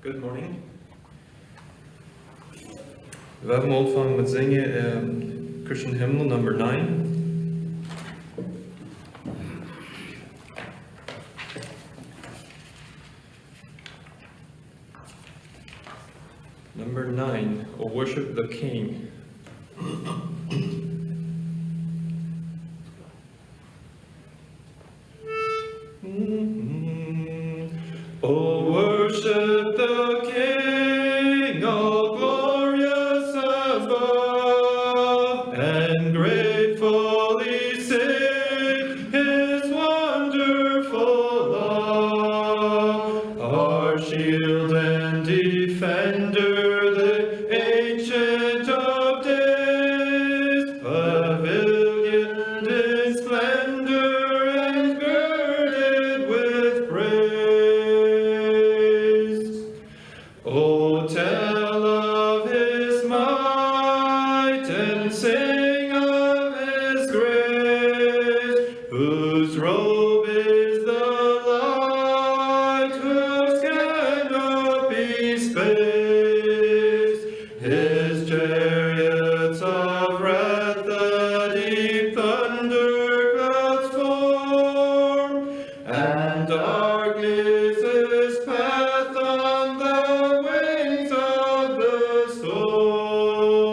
Good morning. We hebben ontvangen met zingen Christian Hymnal number 9. Number 9, O Worship the King. O worship the King, all glorious above, and gratefully sing His wonderful love. Our shield and defender, the Ancient of Days, pavilioned in splendor and girded with praise. Oh, tell of His might and sing of His grace, whose robe is the light, whose canopy space. His chariots of wrath the deep thunder clouds form, and dark is His path on the wings of the storm.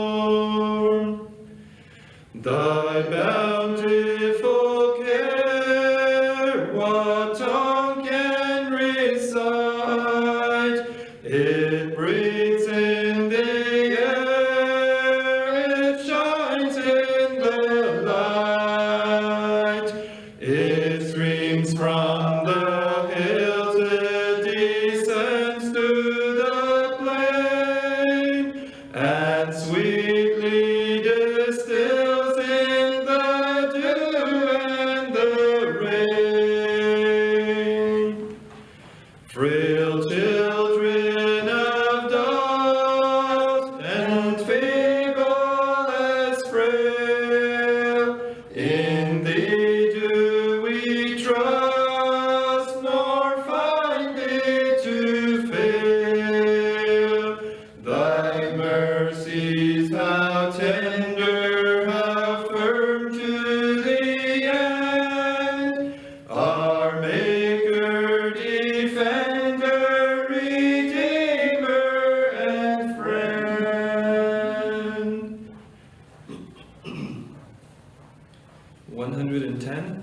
Thy bountiful care, what tongue can recite? It breathes in the air, it shines in the light. It streams from the hills, it descends to the plain, and sweetly distills in the dew and the rain. Frail children of dust and feeble as frail, in Thee do we trust, nor find Thee to fail. Thy mercies how tender, how firm to the end, our Maker, Defender, Redeemer, and Friend. 110.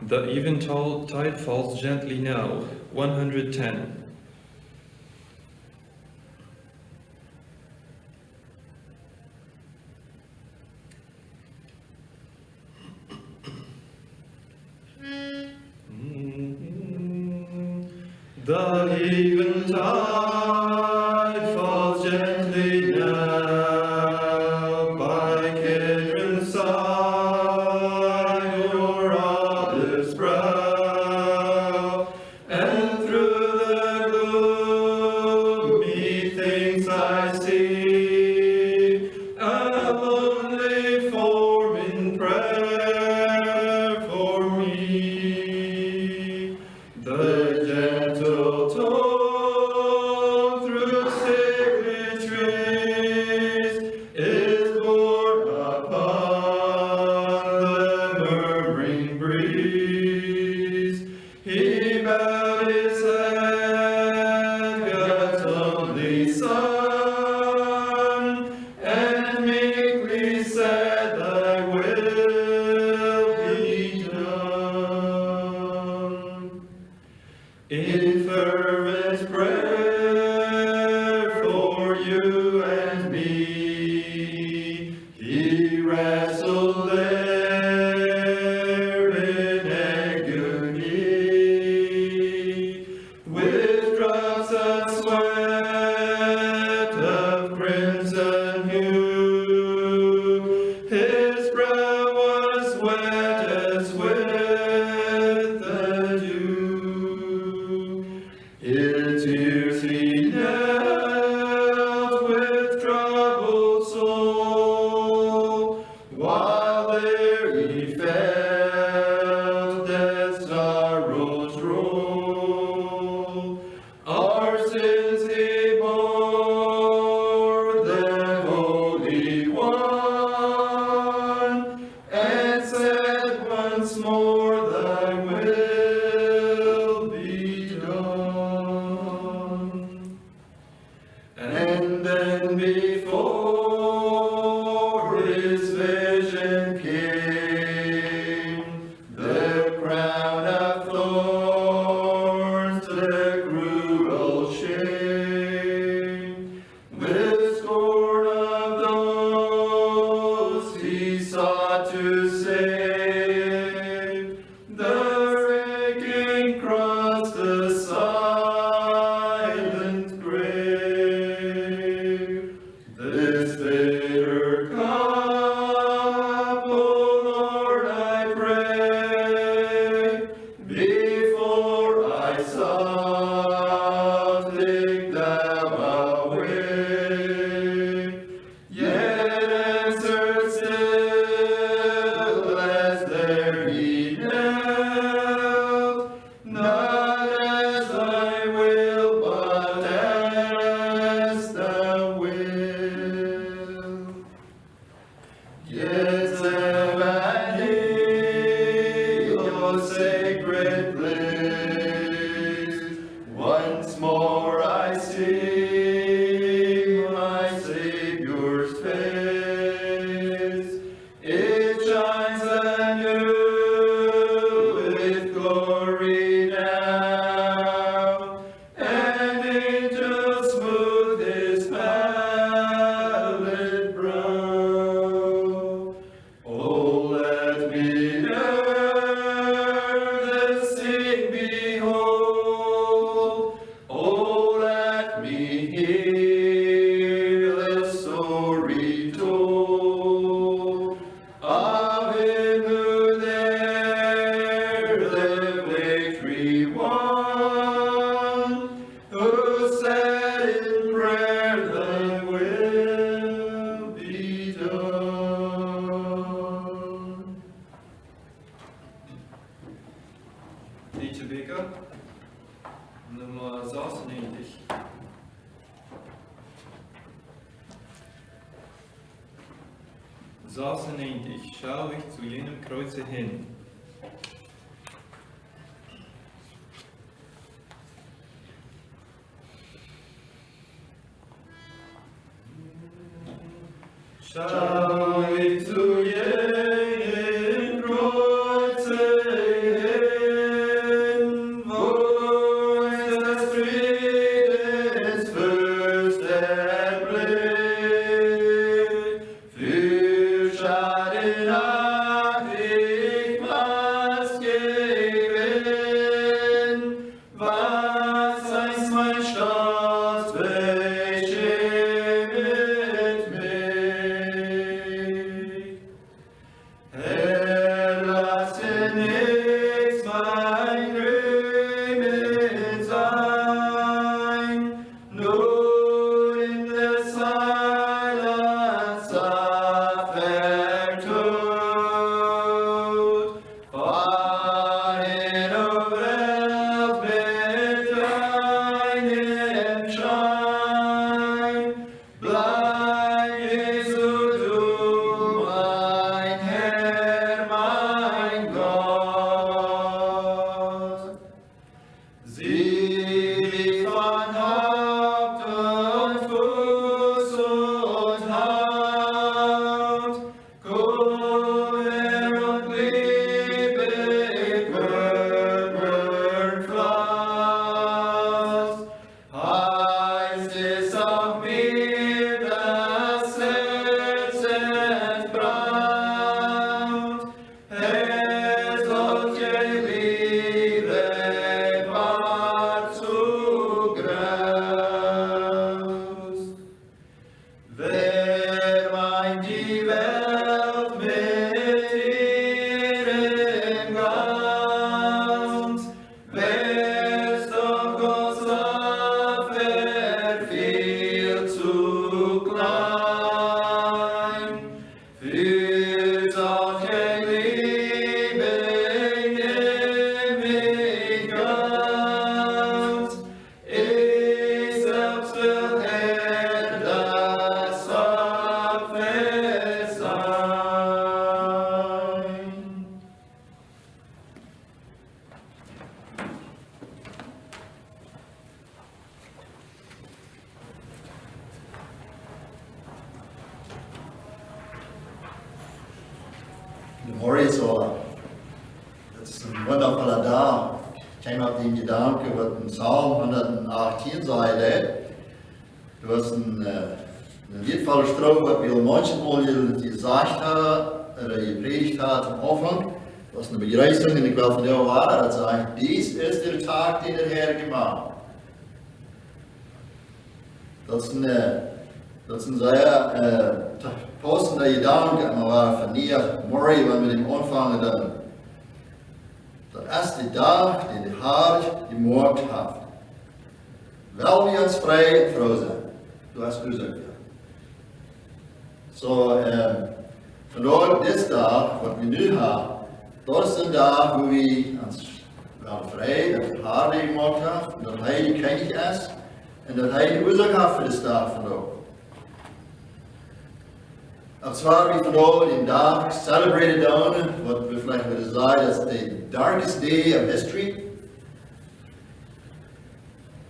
The eventide falls gently now. 110. The eventide falls gently now by Kidron's side o'er Olive's brow, and through the gloom methinks I see a lonely form in prayer for me. The gentle tone through stately trees is borne upon the murmuring breeze. He bowed his head, God's only Son, and meekly said, Thy will be done. In fervent prayer for you and me, he wrestled there in agony, with drops of sweat of crimson hue. His brow was wet as with the dew. In tears he knelt with troubled soul, while there he fell the crown of thorns, the cruel shame, the scorn of those he sought to save, the breaking cross, the silent grave, this bitter cup, O Lord, I pray, before I sup, take thou away. Yet answer still as there he knelt, not as I will, but as thou wilt. Gethsemane, O sacred place, once more I see my Savior's face. It shines anew with glory now, and angels smooth his pallid brow. Oh, let me hear the scene behold. Oh, let me hear the story told of him who there the victory won, who said in prayer, thy will be done. Liedje Beker, Nummer 96. Schau ich zu jenem Kreuze hin. Schau ich zu jenem Kreuze hin, wo ist das Friedensfürst erblickt. Für Schaden hab ich was gewinn, was einst mein Stolz beschämet mich. Morris, das ist ein wundervoller Tag. Ich käme auf den Gedanken, was in Psalm 118 sagt. Du hast eine liedvolle Strophe, was wir manchmal gesagt haben, oder gepredigt hat am Anfang. Das ist eine Begrüßung, und ich will von dir wahr, das sagt, dies ist der Tag, den der Herr gemacht hat. Das ist ein sehr passender Gedanke, aber von dir, Murray, wenn wir den anfangen, dann der erste Tag, den der Herr gemacht hat. Weil wir uns frei und froh sind. Du hast gesagt, ja. So, vandaag, dit Tag, was wir nu haben, das ist ein Tag, wo wir uns frei, dat der Herr den gemacht hat, und dat Hij die König ist, und dat Hij die Ursache hat für das Tag vandaag. Und zwar wie vandaag den Tag celebrated down, was wir vielleicht wieder sagen, das ist the darkest day of history.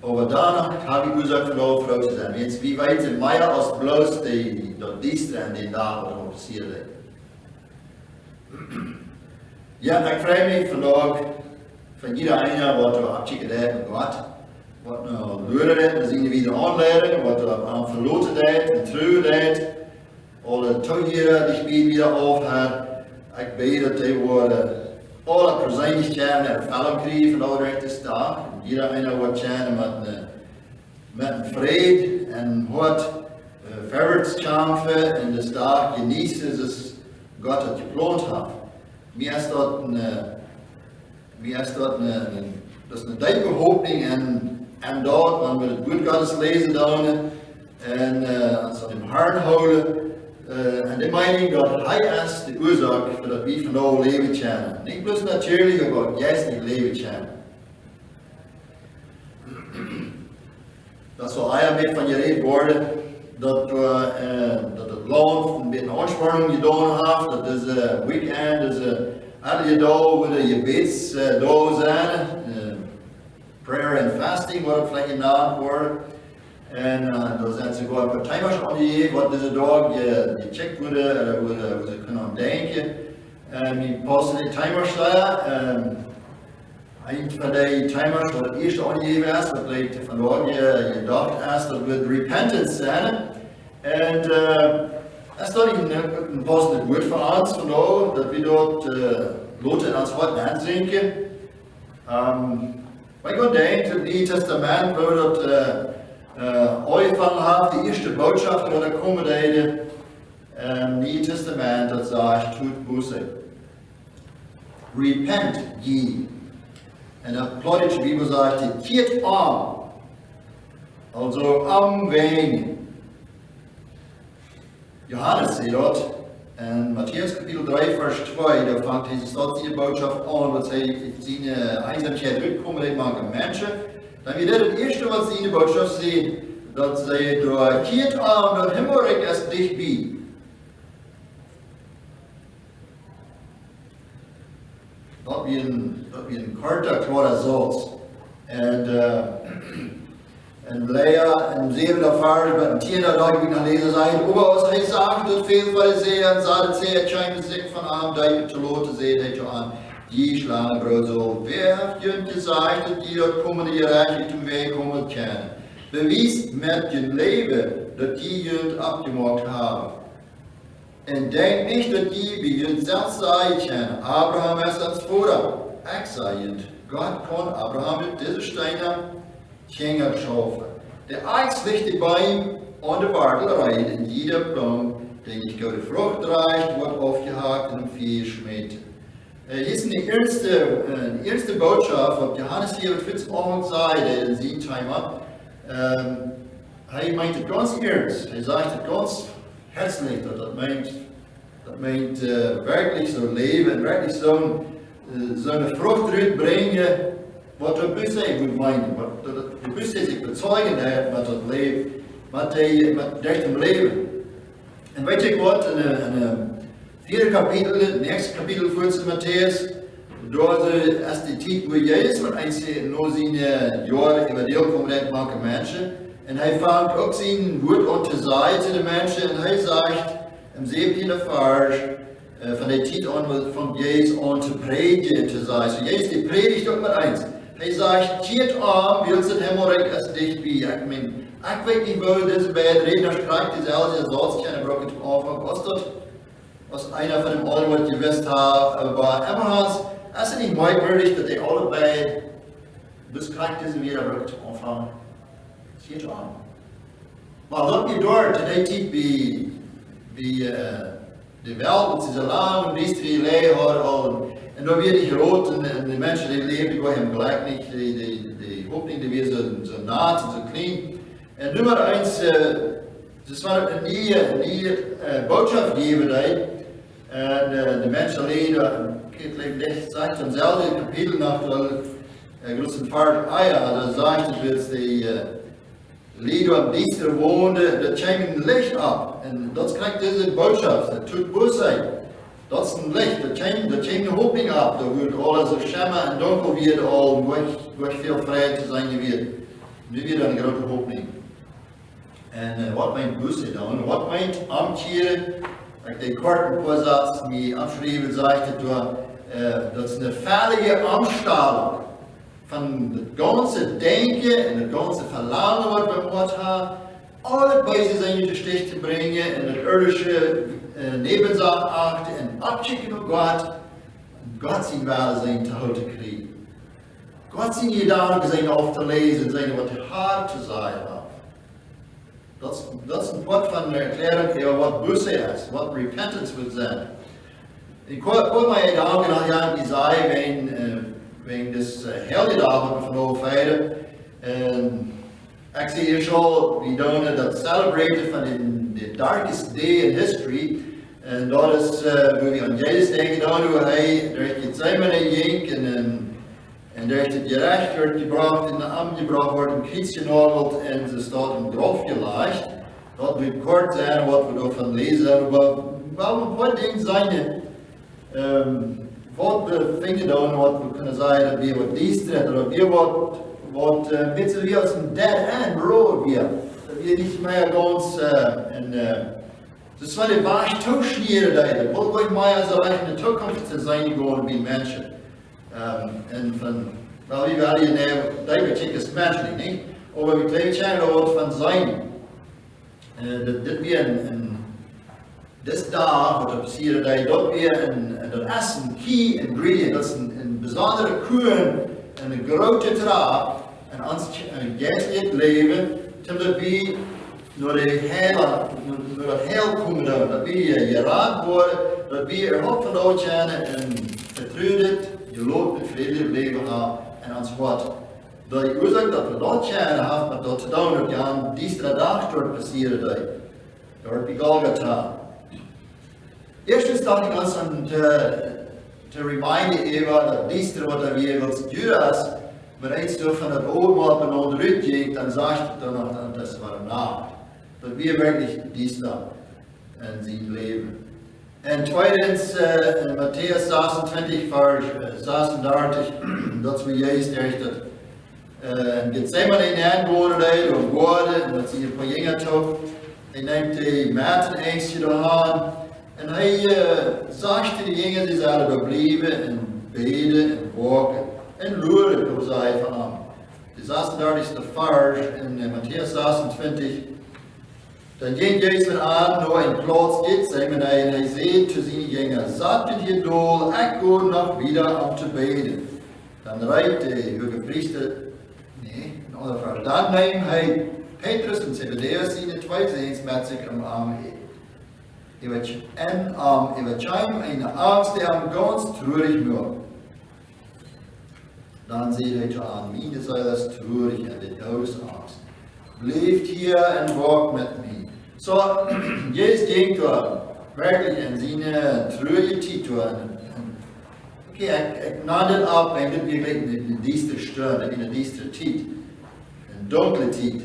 Aber danach habe ich gesagt, vandaag froh zu sein. Jetzt, wie weit sind mehr als bloß die Dienste an den Tag, was noch passiert ist. Ja, ich freue mich vandaag von jeder einer, was er abschicken hat mit Gott, was er lernen hat, dass ihn wieder anlernen, was er verloren hat, und treu hat. Alle Toegieren, die spielen wieder auf hat. Ich bete, dass die alle Persönlichkeiten erfüllen kriegen von der rechten Tag. Jeder einer wird mit einem Frieden und hat vorwärts kämpfen und das Tag genießen, dass Gott hat geplant hat. Mir ist dort das ist eine tiefe Hoffnung an dort, wenn wir das Wort Gottes lesen und uns an dem Herrn holen. En die mening dat Hij is de oorzaak voor dat we vandaag leven kunnen. Niet bloß natuurlijk, maar juist niet leven kunnen. Dat zal eigenlijk van je reden worden dat het land een beetje aanspanning gedaan heeft. Dat is een weekend, dus elke dag worden je bedsdagen zijn. Prayer and fasting wordt vielleicht genannt worden. En da zijn ze gewoon een paar timers aangegeven, wat deze dag gecheckt wurde, wo ze kunnen denken. Die passen die timers daar. Een van die timers, wat het eerste aangegeven is, wat blijkt vandaag gedacht is, dat wordt repentance zijn. En dat is dan een passend woord voor ons vandaag, dat we dat laten in ons hart nadenken. Maar ik kan denken, het Nieuwe Testament, wo dat angefangen hat, die erste Botschaft oder kommen im Neuen Testament, das sagt, tut Buße. Repent ye. Und der Plattdeutsche Bibel sagt, kehrt um. Also umwenden. Johannes sagt dort, in Matthäus Kapitel 3, Vers 2, da fängt Jesus dort die Botschaft an, was seine Einsamkeit rückkommen, die manche Menschen. Dan wie dat het eerste wat ze in de boodschap zien, dat ze door keert aan dat Himmelrijk is dichtbij. Dat wie een korte, klare zot. En Lea in 7. Vers, bij een 10. dag wie gaan lezen zijn, over hij zegt dat veel Pharisäer zaten zeer schijnbaar zich van aan, dat je te loten zee, dat je aan. Die slangen brood zo, wer heeft je gezegd dat die dat komende gerecht toen wij komen kennen? Bewijs met je leven dat die je afgemaakt hebben. En denk niet dat die bij je zelf zijn, Abraham is als Vater. Ik zei je, Gott kon Abraham met deze stenen Kinder schaffen. De einzige Baum aan de Wartelreit in jeder Blom, den ich gute Frucht reicht, wird aufgehakt und viel schmäht. Hier ist die erste Botschaft, was Johannes hier auf Fitz auch sagt, in Siegtimer. Er meint es ganz ernst, er sagt es ganz herzlich, das meint wirklich so leben, wirklich so eine Frucht bringen, was der Büsse gut meint, was der Büsse sich bezeugen hat, was das Leben, was dem Leben. Und weet je wat, in 4. Kapitel, nächstes Kapitel 14 Matthäus, dort ist die Zeit, wo Jesus mit nur seine Jahre über die kommen hat, manche Menschen. Und er fängt auch sein Wort an zu sagen zu den Menschen, und er sagt im 7. Vers, von der Zeit an, von Jesus an zu predigen, zu sagen. So, Jesus, die predigt auch mit eins. Er sagt, tiert arm, will es hemorrhag als dich bei. Ich meine, ich weiß nicht, wo das bei der Redner streikt, dieselbe Satz, keine Brücke zum Anfang, was einer von dem Allwort gewusst hat, aber Emmerhans, es ist nicht merkwürdig, dass die alle beiden bis kriegt diese wieder Brücke zum Anfang. Tiert arm. Maar dat je door te die tijd bij de Welt, met zijn lang en die leeg en dan weer die grote en de mensen die leven, die hebben gelijk niet, die opening die weer zo naad en zo klein. En nu maar eens, dus was een nieuwe boodschap gegeven daar. En de mensen leden, ik leef dicht, zegt hetzelfde kapitel nach de großen Fahrt Eier, da sagt es die Lied am Dienster woonde, dat schijnt een licht ab. En dat krijgt deze boodschap, dat tut boos zijn. Dat is een licht, dat schijnt een hooping ab. Dat wordt alles zo schemmer en donker weer al, wordt veel vrij te zijn weer. Nu weer een grote hooping. En wat meint boos dan? Wat meint amtjeren? Ik de korte voorzats die afschrijven, zegt het door, dat is een veilige aanstelling. Van het ganze denken en het ganze verlangen wat we moeten hebben, alle bezig zijn te stich te brengen en het irdische nebenzaak achter en abschicken op God zijn welzijn te houden krijgen. God zijn gedanken zijn af te lezen, zijn wat hard te zijn. Dat is een part van de erklärung over wat busse is, wat repentance wil zijn. Ik hoor mijn gedanken aan Jan die zei, wegen des Heldendag wat we vandaag feieren. En ik zie hier zo, we doen dat celebraten van de darkest day in history. En dat is hoe we aan Jezus denken, hoe hij door het Gethsemane ging en door het gerecht wordt gebracht, in de arm gebracht wordt, een kruis genageld en ze staat in graf gelegd. Dat moet kort zijn wat we daarvan lezen, maar wel een paar dingen zijn. Wat we vinden dan, wat we kunnen zeggen, dat we wat diesteren, dat we wat een beetje wie als een dead end road weer. Dat we niet meer ganz, dat is wat de wacht toeschnieren dat wat wordt mij als er in de toekomst te zijn gewoon bij mensen. En van, wel wie wel hier dat is mensen niet, maar we klein zijn wat van zijn. Dat weer dit dag, wat er passiert, dat weer dat is een key ingredient, dat is een bijzondere kroon en een grote trap in ons geestelijk leven, zodat we naar het heel komen, dat we geraakt worden, dat we erop van oud zijn en vertrouwd, geloof het vrede leven hebben en ons wat. Dat je oorzaak dat we dat zijn hebben, maar dat dan ook aan die dag door passiert, door die Golgotha. Eerst dacht ik ons aan te reminden even dat diester wat er weer wat duur is, maar eens door van het oormaat benauwd uitgeeft, dan zegt het dan nog dat het waar na. Dat we werkelijk diester in zijn leven. En tweedens in Matthäus 26 vers 36, dat we juist echt dat in Gethsemane in de hand wonen door woorden, en dat zie je een paar jingen toch. Hij neemt de maten doorheen. En hij zag de dingen die zouden gebleven en beden en waken en loeren door zij van hem. De 36e vers in Matthäus 26. Dan ging Jezus aan naar een plaats Gethsemane en hij zei te zijn jongeren, zat in je doel, ik ga nog wieder om te beden. Dan reikt de hoge priester, nee, een ander vers. Dan neemt hij Petrus en Zebedeus zijn twee zoons met zich am arm. En eine Angst, die am ganz traurig macht. Dann seht ihr an, meine sei das traurig und die Todesangst. Bleibt hier und walkt mit mir. So, jetzt ging er wirklich in seine traurige Zeit. Okay, ich nannte es ab, wenn das wirklich eine düstere Stunde, eine düstere Zeit, eine dunkle Zeit.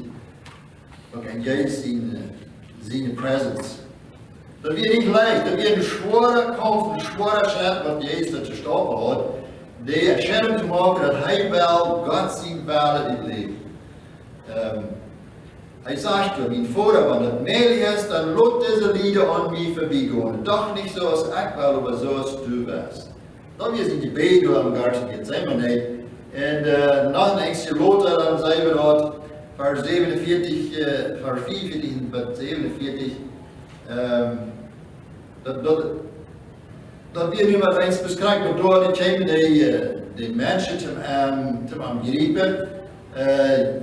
Okay, und jetzt seine Präsenz. Dat weer niet leicht, dat weer een zware kampf, een zware strijd wat Jezus te stoppen had. Die erkennen te maken dat hij wel God zijn wilde in het leven. Hij zegt, mijn vader, wanneer het mij is, dan laat deze lieden aan mij voorbij gaan. Doch niet zoals ik wil, maar zoals du bist. Dat is in die Bibel am Garten, jetzt zijn we niet. En nog een enkele later, dan zijn we dat, vers 47, vers 44 en 47, dat wir nu maar eens beschrijven, door de komen die mensen te grijpen.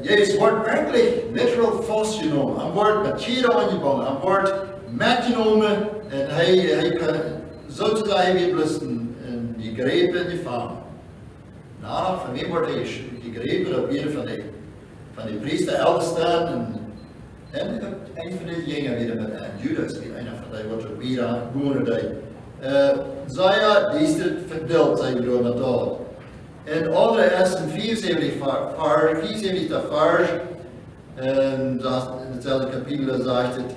Jezus wordt werkelijk literal vastgenomen. Hij wordt met tjeren aangebonden. Hij wordt metgenomen en hij kan sozusagen weer bloß een gegrepen gevangen. Daarna van wie wordt hij gegrepen? Dat weer van de priester Ältesten en een van de jingen weer met Judas, die een van die wordt weer aangekomen. Zij die is verdeeld zijn door met dood. En andere is in 74 vers, en dat in hetzelfde kapitel zegt het,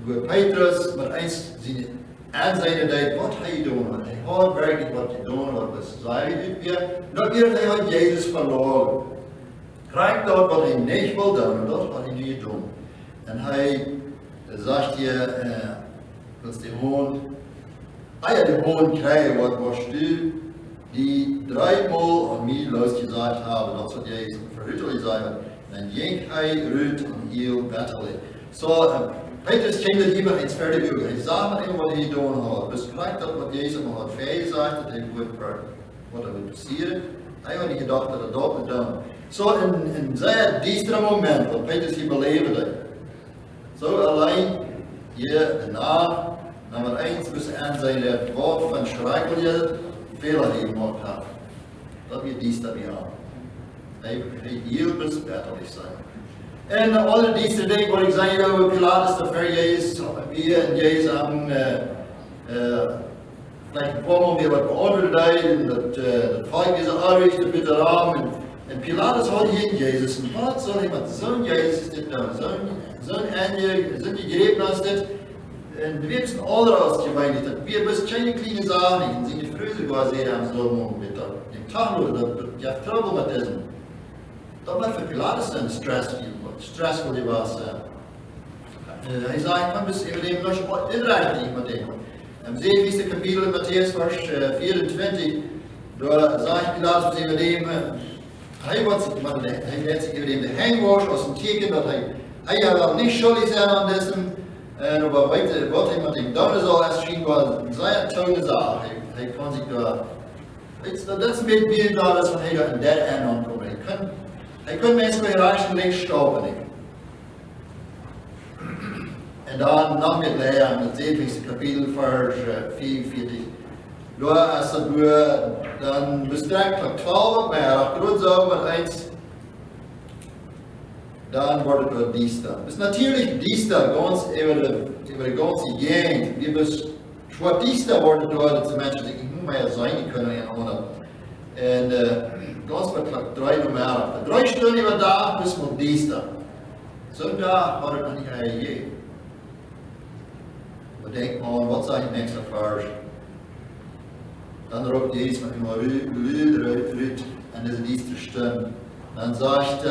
waar Petrus maar eens aan zijn tijd, wat hij doen, wat hij had werkelijk wat hij doen, wat was zei weer, dat weer hij had Jezus verloren. Krijgt dat wat hij niet wil doen, en dat wat hij niet doen. En hij zegt je, dat de hoon, de hoon krijgen, wat was du? Die dreimal aan mij losgezegd hebben, dat wat Jezus verhutelig zei, dan jenk hij uit en heel bettelijk. Zo, Petrus ging er iemand eens verder over. Hij zag maar even wat hij gedaan had. Beschrijft dat wat Jezus nog had gezegd, dat hij wat er moet passeren. Hij had niet gedacht dat het dat moet doen. Zo, in zijn dienstere moment, wat Petrus hier beleefde. Zo alleen, hier daarna, nummer 1 moest aan zijn het woord van schrijkelje. Fehler gemacht hat. Dat wir dies da wir haben. Hij heel bespettelijk zijn. En alle deze dingen wat ik zei over Pilatus, dat ver Jezus, wir en Jezus hebben vielleicht een paar Mal weer wat beantwoord en dat volk is aardig, dat bitte raam. En Pilatus had hier Jezus. En wat zal hij met zo'n Jezus is dit nou? Zo'n engel, zo'n gegrepen als dit. En wir wissen alle aus gemeint, dass wir bis keine kleine Sachen in seine Fröse gesehen haben, so mit dem Tag oder ja, Trouble mit diesem. Das war für Pilatus dann stressful die was. Er sagt, man bis über dem noch inreichlich mit dem. Im 7. Kapitel Matthäus, Vers 24, da sagt Pilatus über dem, er wird sich über dem Hangwash aus dem Tierchen, dass er ja nicht schuldig sein an diesem. En aber weiter, wat hij met hem doen zal, als zien was zijn tonen zaak. Hij kan zich daar, dat is een beetje meer daar, als hij daar in der end aankomt. Hij kan mensen bij rechts en links stoppen. En dan nog meer leren, in het 7. kapitel, vers 44. Door als het dan bestrekt van 12, maar achteruit zo met 1. Dann wordt het door Diester. Dus natuurlijk Diester, ganz über die ganze Gegend. Wir bis schwer Diester worden door de mensen die niet meer zijn kunnen in onder. En ganz wat 3 nummer. 3 stunden über dag bis met Diester. Zondag had het nog niet gegeven. We denken man, wat zeg je nächste vers? Dan roept Jezus met hem uit en deze Diester stem. Dan zegt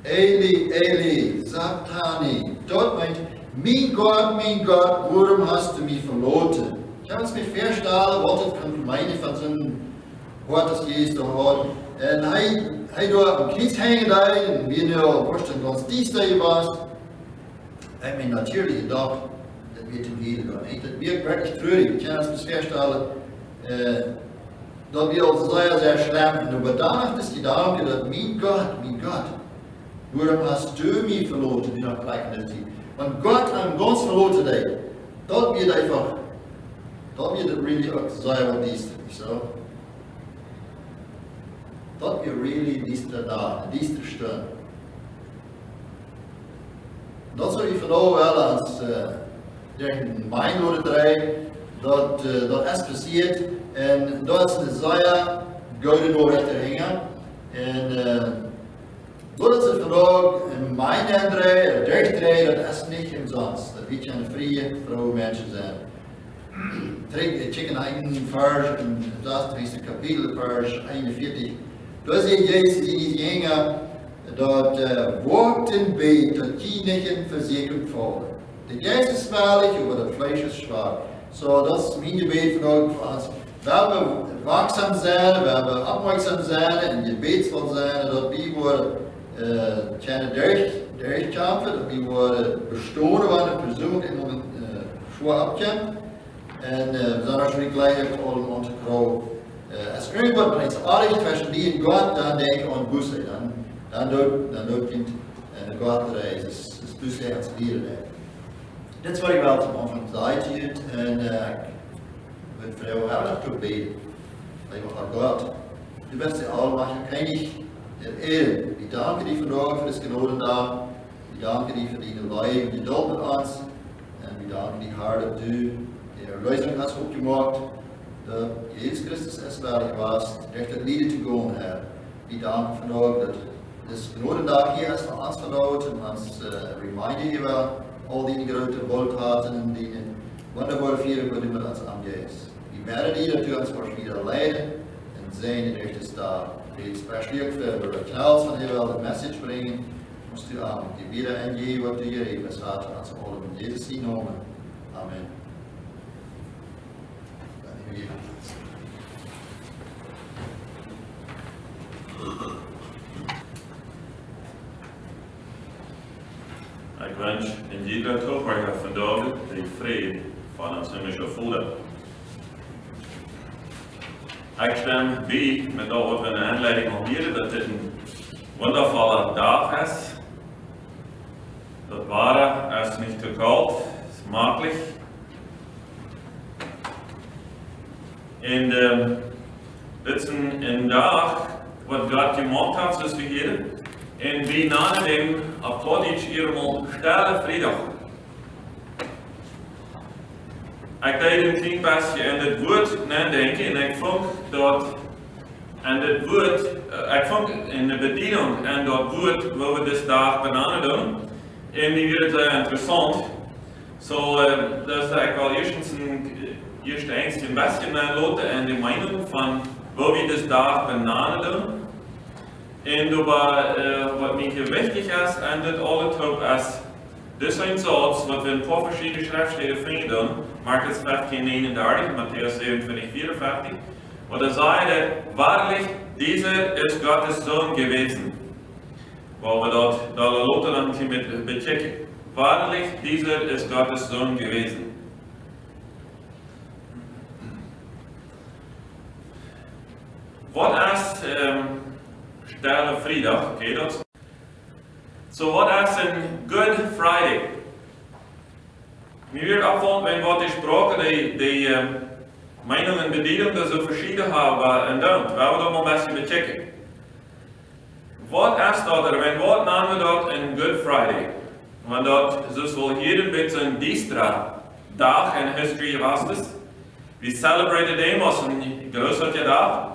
Eli, Eli, Sabachthani. Dort meint, mein Gott, warum hast du mich verloren? Ich habe es mir vorstellen, wat het kan meinen van zijn woord dat Jezus toch had. En hij door een kniet hangen daar, en wie nu al vorstellen ganz dies daar was. Hij heeft mij natuurlijk gedacht, dat we toen hier gaan. Dat werkt werkelijk treurig. Ik kan het me voorstellen, dat we ons zeer schlimm. En aber danach ist die Gedanke, dat mein Gott, waarom hast du mich verloren in der gleichen Zeit? Und Gott hat ganz verloren dich. Dat wird einfach, dat wird really auch sein, was dies ist. So. Dat wird really dies da, dies stehen. Dat zou je vooral wel als in mijn woorden draaien, dat is passiert. En dat is een zeer gouden oorrechter hingen. En dat is het vandaag in mijn draaien, dat is niet umsonst. Dat weet je een vrije vrouw mensen zijn. Ik check een vers, in het 20. kapitel, vers 41. Daar zie je Jezus die niet gingen, dat woord in beet, dat die niet in verzekerd vallen. De geest is zwaarlijk, maar het vlees is zwaar. Zo, dat is mijn gebed vandaag voor ons. We hebben waakzaam zijn, we hebben opmerkzaam zijn en gebedsvol zijn, dat we worden durchkämpfen, dat we worden bestoren van de persoon in een voorop komt. En we zijn natuurlijk gelijk om onze vrouw. Als irgendwas met iets aardigs tussen die en God, dan denk ik aan Busse. Dan doet kind een Godreis. Dat is Busse als leren. Dit is wat ik wel te aanvang zei en ik wil voor jou heel erg beden. Ik wil naar God. Du bist der Allmacher, König der Erde. Wir danken dir vandaag voor de Gnadendag. Wir danken dir voor die Leid en geduld met ons. En wir danken dir, Herr, dat du die Erlösung hast opgemaakt. Dat Jezus Christus es waardig was, recht het lieden te gaan, Herr. Wir danken vandaag dat deze Gnadendag hier is voor ons vandaag. En ons reminder hier wel, al die grote wohltaten en die wonderbare vieren, wat du met ons aangeeft. Wir bidden dir, dat du ons wordt wieder leiden. Zijn in echte staat. Ik speciaal voor de knals van heel de message brengen. Moest u aan die wieder en je wat u hier even staat van ons allen in Jezus zien noemen. Amen. Ik wens in jeder toekomst vandaag de vrede van ons hemelse Vader. Ik stem bij met al wat we in de aanleiding al hier, dat dit een wondervolle dag is. Dat Wetter is niet te koud, smakelijk. En dit is een dag wat God gemaakt heeft, zoals we hier. En wie na dem applaudit hier stille vrijdag. Ik deed een klein beetje en het woord nadenken en ik vond dat, en het woord, ik vond in de bediening en dat woord wat we deze dag benaderen doen, en die werd zeer interessant. Zo, dat is ik wel eerst eens een beetje naloten en de mening van wat we deze dag benaderen doen. En wat mij wichtig is en dit alle top is, dit zijn zoals wat we in paar verschillende schriftsteden vinden, Markus 15:39, Matthäus 27:54, waar er zei, waarlijk, deze is Gottes Zoon gewesen. Waar we dat laten dan met bechecken. Waarlijk, deze is Gottes Zoon gewesen. Wat is Stille Vrijdag? Oké, dat. So wat is een Good Friday? Nu weer opvallend, wenn wat is gesproken, die Meinung en bediening, dat ze verschieden hebben en dan. We gaan dat maar een beetje bechecken. Wat is dat er? Wenn wat namen we dat een Good Friday? Want dat is wel hier een beetje een diestra dag in history was het. We celebrated them als een grote dag.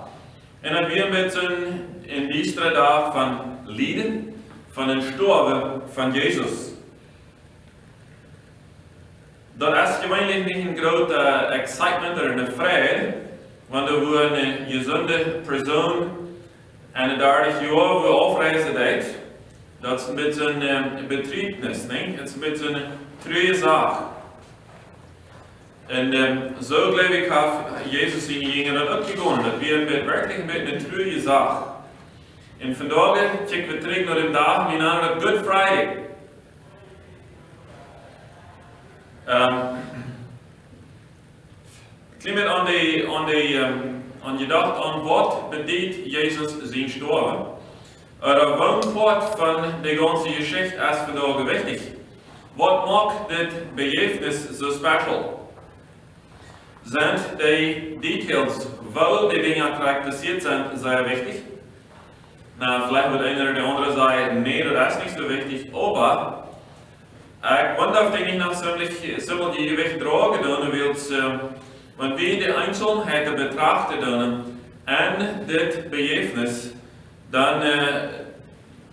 En dan weer een beetje een diestra dag van lijden. Van een sterven van Jezus. Dat is gemeenlijk niet een groot excitement of een vrede, want er wordt een gezonde persoon en een 30 jaar wil afreizen deed. Dat is een beetje een betriedenis, nee? Het is een beetje een treue zaak. En zo geloof ik heeft Jezus in jongeren dat opgegaan, dat weer werkelijk een beetje een treue zaak. En vandaag kijken we terug naar de dag, die namen Good Friday. Ik met aan gedacht aan wat betekent Jezus zijn sterven. Er woonpart van de ganze Geschichte is vandaag wichtig. Wat maakt dit bejevenis zo special? Zijn de details, wel die dingen die passiert zijn, zeer wichtig? Nou, vielleicht wird einer oder andere sagen, nee, das ist nicht so wichtig, aber ich wonder of die nicht noch ziemlich die Gewicht dragen doen, want wie die Einzelheiten betrachten doen en dit bejevenis, dan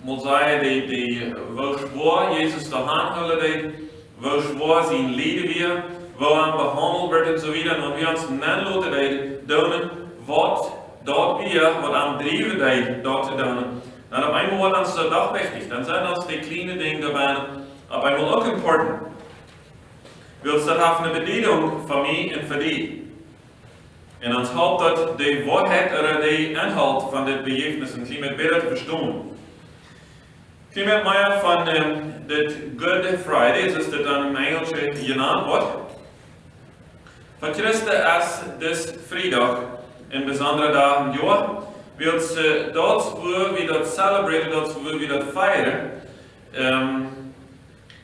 moet zij die wo schwor Jezus te handelen deed, wo schwor zijn lijden weer, wo aan behandeld werd en zo wieder, en we ons nanloten deed, doen wat dat weer, wat aan drijven deed, dat te doen, dann auf einmal wird uns das doch wichtig. Dann sind uns die kleinen Dinge dabei auf einmal auch important. Willst du das eine Bedienung von mir und für dich? Und uns helpt dat die Wahrheit oder die Inhalt von den Begebennissen ein bisschen besser zu verstehen. Ich komme mal von das Good Friday, das ist das dann im Englischen genannt wird. Von Christen als das Freitag, ein besonderer Tag im Jahr, wird es dort, wo wir das celebraten, dort, wo wir das feiern,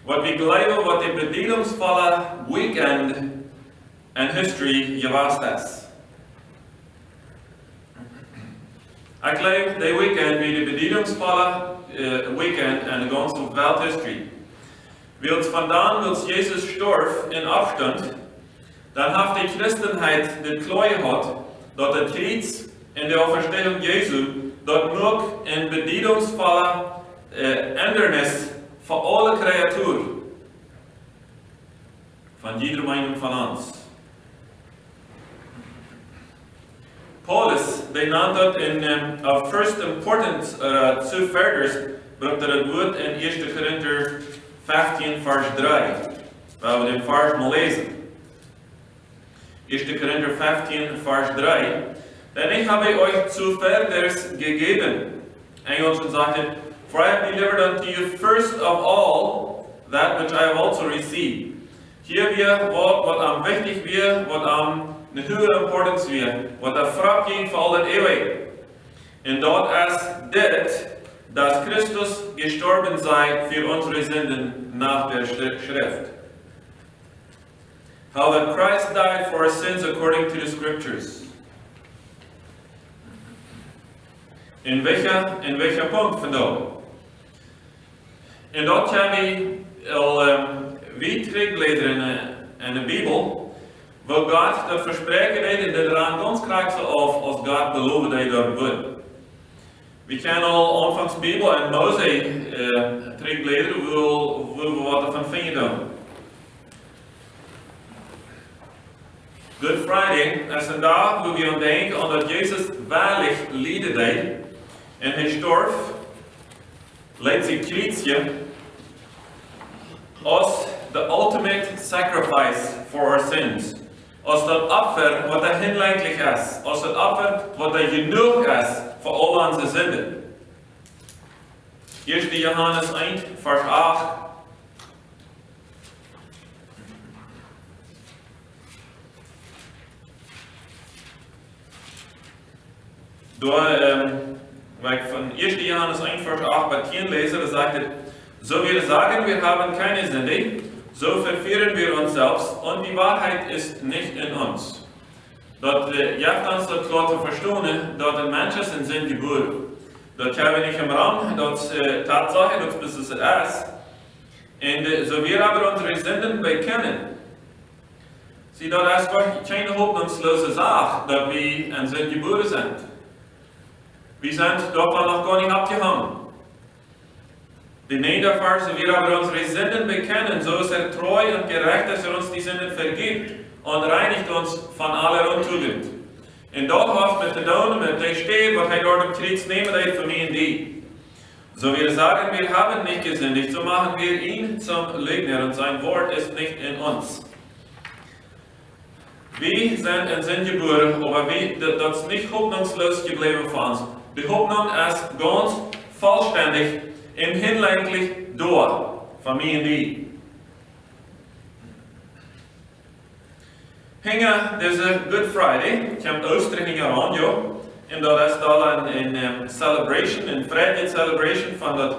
was wir glauben, was die bedienungsvolle Weekend in History gewesen ist. Ich glaube, die Weekend wie die bedienungsvolle Weekend in der ganzen Welthistorie. Weil vandaan als Jesus starb in Abstand, dann hat die Christenheit die Klage hat, dass der Kreuz in der Auferstehung Jesu dort noch ein bedienungsvoller Ändernis für alle Kreaturen, von jeder Meinung von uns. Paulus, der nannte in of first importance zu Verders, brachte das Wort in 1. Korinther 15, Vers 3, weil wir den Vers mal lesen. 1. Korinther 15, Vers 3. Denn ich habe euch zu Verders gegeben. Englisch sagt es, for I have delivered unto you first of all that which I have also received. Hier wir, was am wichtig wird, was am eine höhere Importanz wird, was der Frage ging für alle ewig. Und dort ist das, dass Christus gestorben sei für unsere Sünden nach der Schrift. How that Christ died for our sins according to the Scriptures. In welcher Punkt von dort? Und dort haben wir wie terugblätteren in der Bibel, wo Gott das Versprechen hat und das daran ganz klar so auf, als Gott beloven hat dort wird. Wir kennen al anfangs Bibel en Mose terugblätteren, wo wir was davon finden. Good Friday is een dag wo wir denken aan dat Jesus waarlijk lijden deed en hij stierf, leed zijn kruisje, als the ultimate sacrifice for our sins. Als dat offer wat er hinleidlich is, als dat offer wat er genoeg is voor al onze zinden. 1. Johannes 1, Vers 8. Weil ich von 1. Johannes 1, Vers 8 bei 10 lese, da sagt er, so wir sagen, wir haben keine Sünde, so verführen wir uns selbst und die Wahrheit ist nicht in uns. Dat hilft uns dat klar te verstaan, dat een mens is in zijn geboren. Dat hebben we niet im Raum, dat Tatsache, dat bis es ist. Und so wir aber unsere Sünden bekennen. Sie, dat ist keine hoffnungslose Sache, dass wir in zijn geboren sind. Wir sind davon noch gar nicht abgehangen. Die nächste Vers, wir aber unsere Sünden bekennen, so ist treu und gerecht, dass uns die Sünden vergibt und reinigt uns von aller Untugend. Und dort hofft mit der Daumen, mit der steht, was er dort im Kreuz nehmen hat für mich und die. So wir sagen, wir haben nicht gesündigt, so machen wir ihn zum Lügner und sein Wort ist nicht in uns. Wir sind in Sinn geboren, aber das ist nicht hoffnungslos geblieben für uns. Die Hoffnung ist ganz vollständig im hinlänglich durch, von mir und die. Hinge deze Good Friday, komt Ooster hinge aan, ja. En dat is dan een celebration, een Friday celebration van dat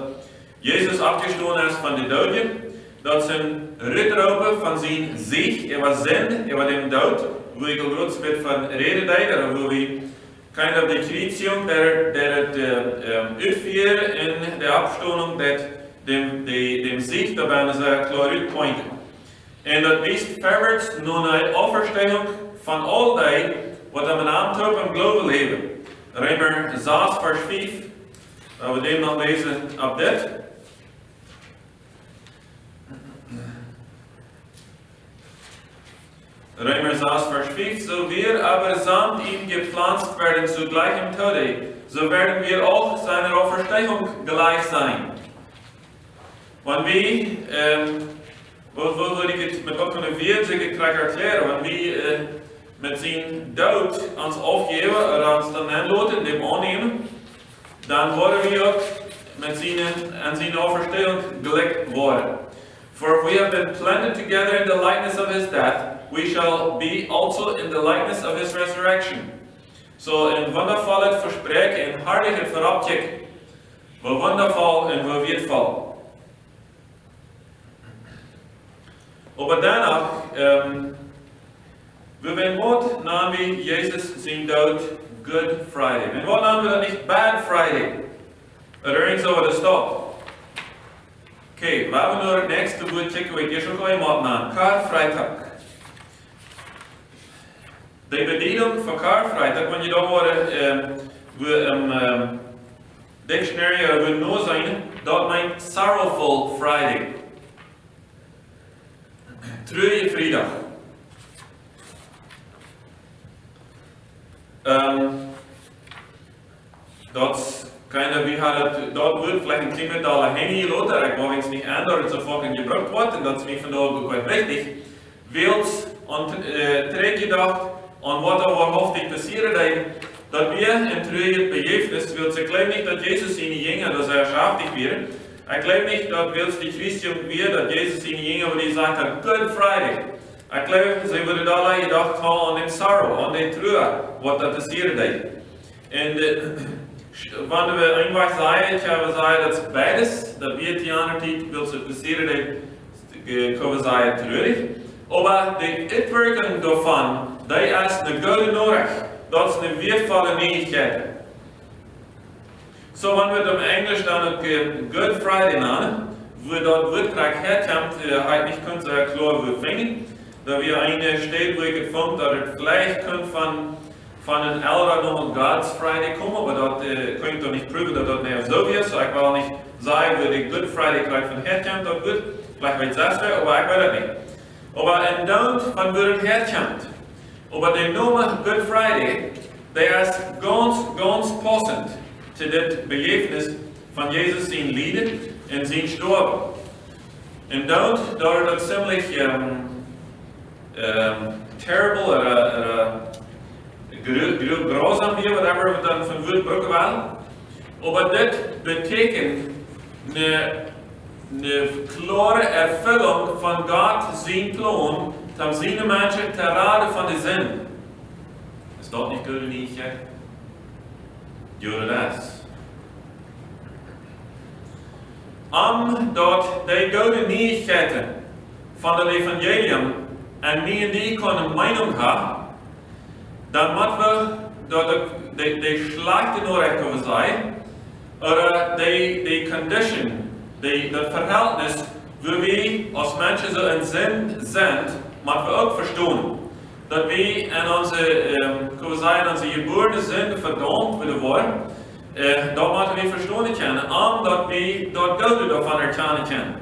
Jezus afgestorven is van de doden. Dat is een ritropen van zijn zieg, was zin, was dem dood. Wo ik al groot bit van reden deed, wo we kind of de creatie der het uitvieren in de afstoning dat dem zieg daarbij is klaar uitpointen. En dat weist verwärts naar een auferstehung van al die wat aan naam top en geloven leven. Römer 6, Vers 5. Dat we dem nog lezen op dit. Römer 6, Vers 5, so wir aber samt ihm gepflanzt werden zu gleichem Tode, so werden wir auch seiner Auferstehung gleich sein. Wenn wir, wo würde ich het met wat kunnen we zich graag erklären, wenn wir mit seinem Tod uns aufgeben oder uns dann anlassen, dem annehmen, dann worden wir auch mit seiner Auferstehung gelegt worden. For if we have been planted together in the likeness of his death, we shall be also in the likeness of his resurrection. So in wondervollet versprek, in hardigheid verabtjek, wo wonderval en wo weertval. Aber danach, wir werden wat namen wir Jesus zijn dood Good Friday. En wat namen wir dann nicht Bad Friday? Erinnern Sie, was da steht. Okay, we hebben nu het nächste woord checken, we eerst nog eenmaal naar Karfreitag. De bediening van Karfreitag, wanneer je daar worden, we dictionary we no zijn, dat meint sorrowful Friday. Treurige vrijdag. Dat kind wie hadden, dat wordt vielleicht een klein beetje alle heen later, ik mag het niet aan dat het zo vaak gebruikt wordt en dat is mij vandaag ook wel wichtig. Wilt teruggedacht aan wat er waarhaftig passieren dat we in treurige begeefnis, wilt ze klein niet dat Jezus in die jingen, dat ze erschaftig werden. Ik geloof niet dat wilt die Christen weer, dat Jezus in die jingen, waar die zegt, Good Friday. Ik geloof, ze willen alle gedacht hebben aan de sorrow, aan de treur, wat dat passieren En wanneer we eenmaal zeggen, gaan we zeggen dat is beides, dat we die andere tijd wil ze passieren, kunnen we zeggen treurig. Maar de uitwerking daarvan, dat is een goede nodig, dat is een weervolle nieuwigheid. So wanneer we het in Englisch dan ook Good Friday nemen, wo dat woord graag herkomt, halt nicht ganz klar wo finden, da wir eine steht, wo ich gefunden, dass es vielleicht kommt von einem Elder nochmal God's Friday kommen, aber das kann ich doch nicht prüfen, dass das nicht so ist. So ich will nicht sagen, wo die Good Friday gleich von herkommt, das gut, vielleicht wird es das, aber ich weiß das nicht. Aber in Don't, von wo es herkommt, aber der Name Good Friday, der ist ganz passend zu dit begeefnis van Jezus zijn lijden en zijn sterven. En dat het ziemlich terrible grausam weer, whatever we dan van woord gebruiken willen. Maar dit betekent een klare ervulling van God zijn plan, om zijn mensen te raden van de zin. Is dat niet goed niet? Judas. Omdat de goede nieuwigheden van het evangelium en wie die kunnen meening hebben, dan moeten we de slechte nodig kunnen zijn, of de condition, dat verhältnis, waar we als mensen zo in zin zijn, moeten we ook verstaan. Dat we in onze geboorte zijn verdampt willen worden, dat moeten we verstaan kunnen, omdat we dat goede daarvan erkennen kunnen.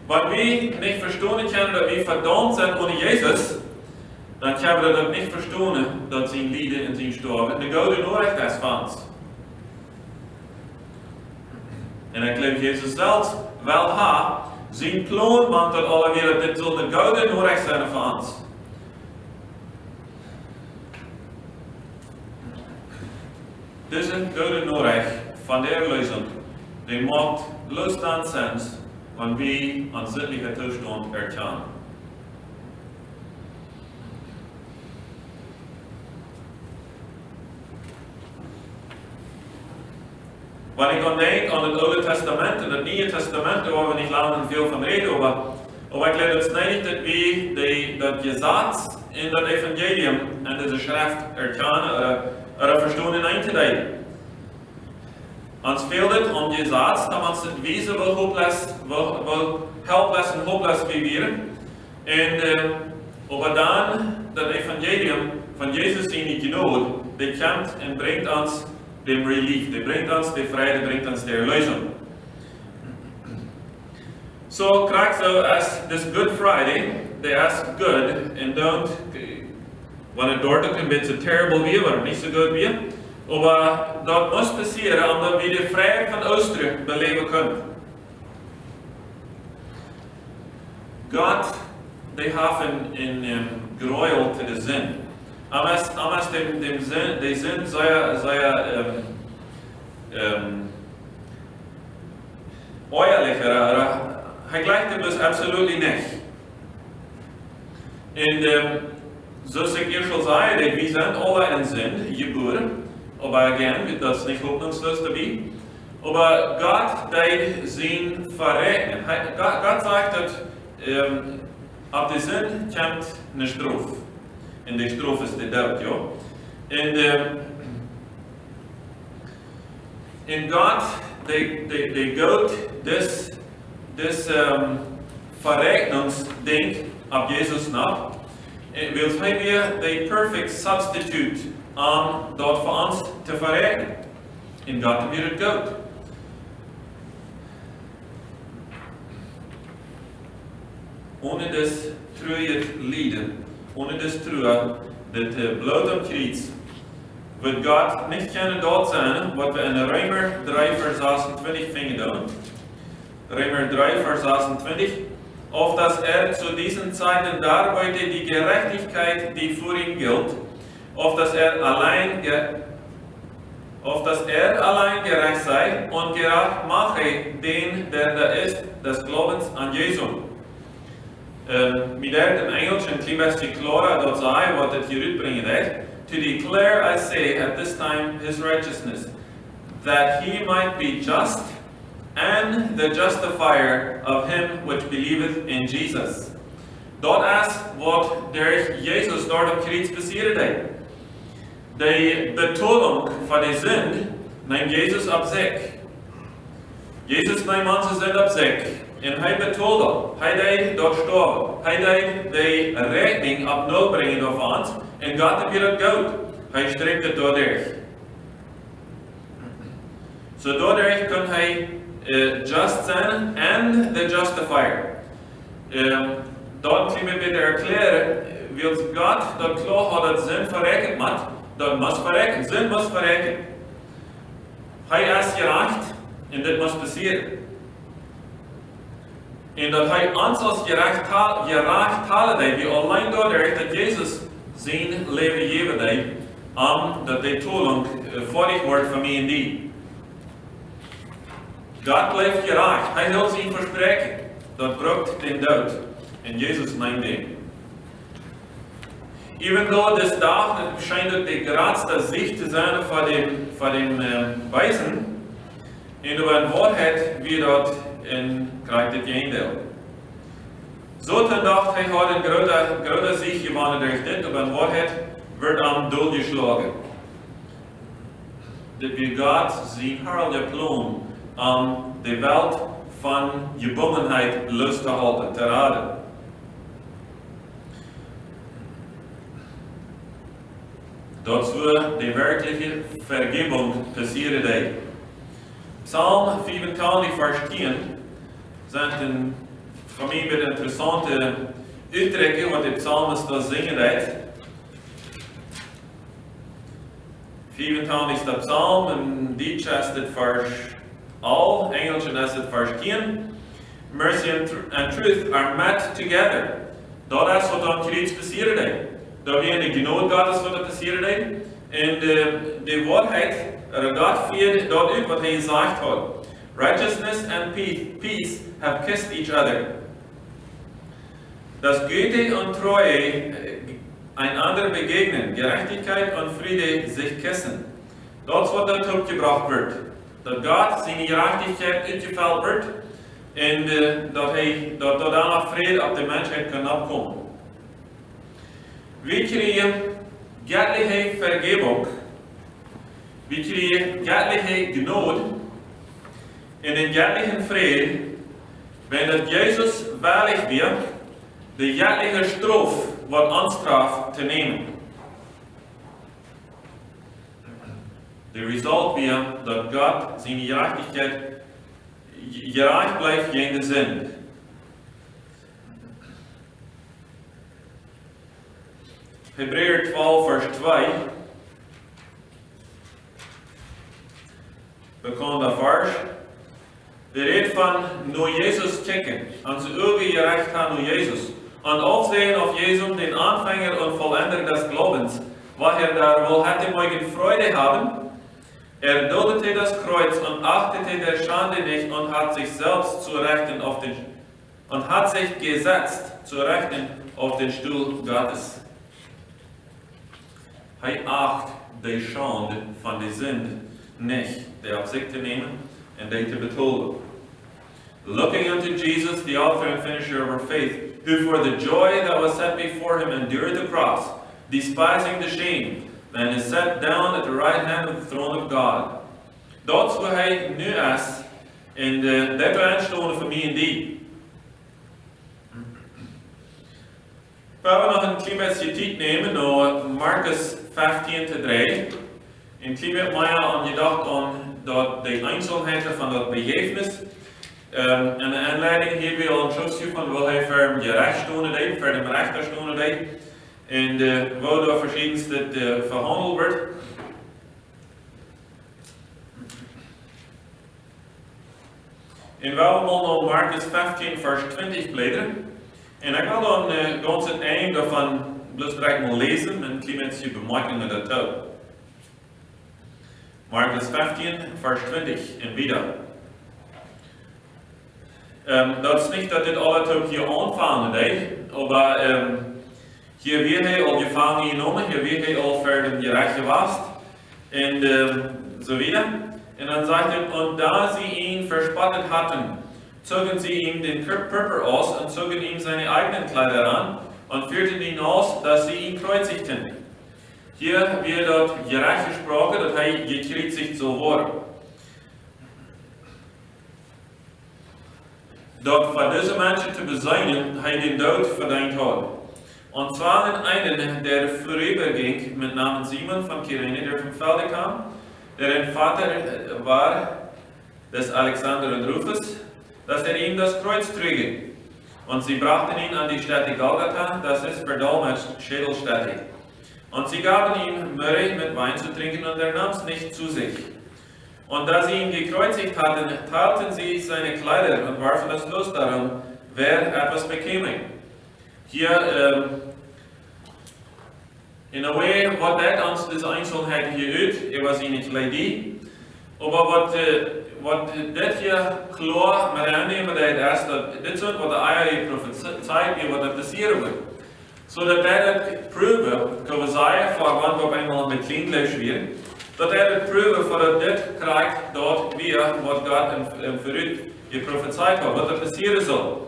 Wat we niet verstaan kunnen dat we verdampt zijn onder Jezus, dan kunnen we dat niet verstaan dat zijn lijden en zijn sterven de goede nodig is van ons. En ik geloof Jezus zelfs wel zijn plan, want dat alle wereld dit zal de goede nodig zijn van ons. Deze goede nodig van de erlösung, die maakt losstand sens, wanneer we aan zittelijke toestand erkennen. Wanneer ik dan denk aan het Oude Testament en het Nieuwe Testament, waar we niet lang en veel van reden, maar ik geloof het niet dat we dat gezag in dat evangelium en deze schrift erkennen, oder verstaan in een te delen. Ons fehlt het om gezag, dat ons het wezen wil helpless en hopeless beweren. En aber dan dat evangelium van Jezus in die genade, die komt en brengt ons de relief, die brengt ons de vrede, brengt ons de erlösung. So krijg zo als this Good Friday, they ask good and don't, wenn es dort ein bisschen terrible wie, wenn es nicht so gut wie. Aber das muss passieren, omdat wir die Freiheit von Ausdruck beleven können. Gott, die haben in Gräuel zu den Sinn. Amas dem Sinn, die Sinn sehr äußerlicher, er gleicht ihm das absolut nicht. Und so ich ihr schon sage, wir sind alle in Sinn geboren, aber again, wird das nicht hoffnungslos dabei. Aber Gott, der sein verrechnen. Gott sagt, dass ab der Sinn kommt eine Strophe. Und die Strophe ist der Tod, ja. Und Gott, der Gott, das Verrechnungsding ab Jesus nach, will sagen wir, der perfect substitute, dort für uns zu verrechnen. In Gott wird es gut. Ohne das treue Lieden, ohne das treue, das Blut am Kreuz, wird Gott nicht können dort sein, was wir in Römer 3, Vers 28 finden. Römer 3, Vers 28. Auf dass zu diesen Zeiten darbeite die Gerechtigkeit, die für ihn gilt, auf dass allein gerecht sei und gerecht mache den, der da ist, des Glaubens an Jesu. Mit dem Englischen klingt die klarer, dort sei, was das hier bringen wird. To declare, I say, at this time his righteousness, that he might be just and the justifier of him which believeth in Jesus. Dort ist, was durch Jesus dort am Kreuz passiert ist. Die Betonung von der Sünde nimmt Jesus ab sich. Jesus nimmt unsere Sünde ab sich. Und er betont, er dort gestorben. Er die Rechnung ab Null bringen auf uns. Und Gott wird gut. Er streckt es dadurch. So dadurch kann er just sein and the justifier. Dort können wir bitte erklären, wie Gott dort klar hat, dass Sinn verrechnet hat. Dort muss verrechnen. Sinn muss verrechnen. Er ist gerecht und das muss passieren. Und dass uns als gerecht halten, wie allein dadurch, dass Jesus sein Leben geben hat, dass die Tolung fertig wird für mich und die. Gott bleibt gerecht, er will sein Versprechen, das braucht den Tod. Und Jesus nimmt den. Even though das Dach scheint die geradste Sicht zu sein von dem Weisen, in der Wahrheit wie dort kriegt das Jendel. So dann dachte ich, hat ein großer Sieg gewonnen durch das, aber in Wahrheit wird am Doll geschlagen. Das wie Gott sein herrlicher Plan, die Welt von Gebundenheit loszuhalten, zu raten. Dazu die wirkliche Vergebung passiert. Psalm 25, Vers 10 sind für mich wieder interessante Uitdrukken, wat de psalmist da zingen heeft. 25e psalm, en die is het vers al, Engels is het vers 10. Mercy and truth are met together. Dat is wat dan Kreuz passiert is. Dat we in de genade Gottes wat er passiert is. En de waarheid, God viert dat uit wat hij gezegd had. Righteousness and peace have kissed each other. Dass Güte und Treue einander begegnen, Gerechtigkeit und Friede sich küssen. Das wird dort gebracht wird. Dass Gott seine Gerechtigkeit uitgeveld wird und dat danach Friede auf die Menschheit kann abkommen. Wir kriegen göttliche Vergebung. Wir kriegen göttliche Gnade in den göttlichen Frieden, wenn das Jesus wahrlich wird, die göttliche Strophe wird uns drauf zu nehmen. Der Result wird, dass Gott seine Gerechtigkeit gerecht bleibt gegen die Sünde. Hebräer 12, Vers 2. Bekannter Vers. De redt van naar Jezus kijken, aan zijn ogen gerecht gaan naar Jezus. En aufsehen auf Jesum, den Anfänger und Vollender des Glaubens, woher da wohl hätte mögen Freude haben. Duldete das Kreuz und achtete der Schande nicht und hat sich selbst zu Rechten und hat sich gesetzt zu Rechten auf den Stuhl Gottes. Hij acht de Schande van de Sünde nicht, die auf sich zu nehmen and they to betullen. Looking unto Jesus, the author and finisher of our faith, who for the joy that was set before him endured the cross, despising the shame, and is set down at the right hand of the throne of God. Dat is waar hij nu is in de derde aanstonden van mij en die. We gaan nog een klein beetje tijd nemen naar Marcus 15 te 3. Een klein beetje meer aangedacht aan dat de Einzelheiten van dat begevenis. En de aanleiding hier weer al een schriftje van wil hij voor je rechtsstonden deed, voor de rechterstonden deed. En de woorden verschiedenste verhandeld wordt. En we gaan naar Marcus 15 vers 20 bladeren. En ik wil dan ganz het einde van bloos direct mal lezen en een klein beetje bemerkingen daartoe. Marcus 15 vers 20 en wieder. Dat is niet dat dit alles ook hier aanvangen deed, maar hier weer hij al gevangen genomen, hier weer hij al verder gerecht gewast en so wieder. En dan zegt hij, und da sie ihn verspottet hatten, zogen sie ihm den Körper aus und zogen ihm seine eigenen Kleider an und führten ihn aus, dass sie ihn kreuzigten. Hier wird dort gerecht gesprochen, dass er gekreuzigt so war. Dat voor deze mensen te beseinigen hij den Dood verdient had. Und zwar einen, der vorüberging, mit Namen Simon von Kyrene, der vom Felde kam, der ein Vater war des Alexander und Rufus, dass ihm das Kreuz trüge. Und sie brachten ihn an die Stätte Golgatha, das ist verdolmetscht Schädelstätte. Und sie gaben ihm Myrrhe mit Wein zu trinken und er nahm es nicht zu sich. Und da sie ihn gekreuzigt hatten, teilten sie seine Kleider und warfen das Los darum, wer etwas bekäme. Hier, in a way, wat dat ons deze Einzelheiten hier uit, was in het kledie. Aber wat dit hier klar met aannemen dat is, dat dit soort wat de eier prophezeit wie wat dat passieren wird. Zodat dat proeven, kan we zeggen, voor wat we eenmaal met kleinlees weer, dat het proeven voordat dit krijgt, dat weer wat God hem vooruit geprophezeit had, wat er passieren zal.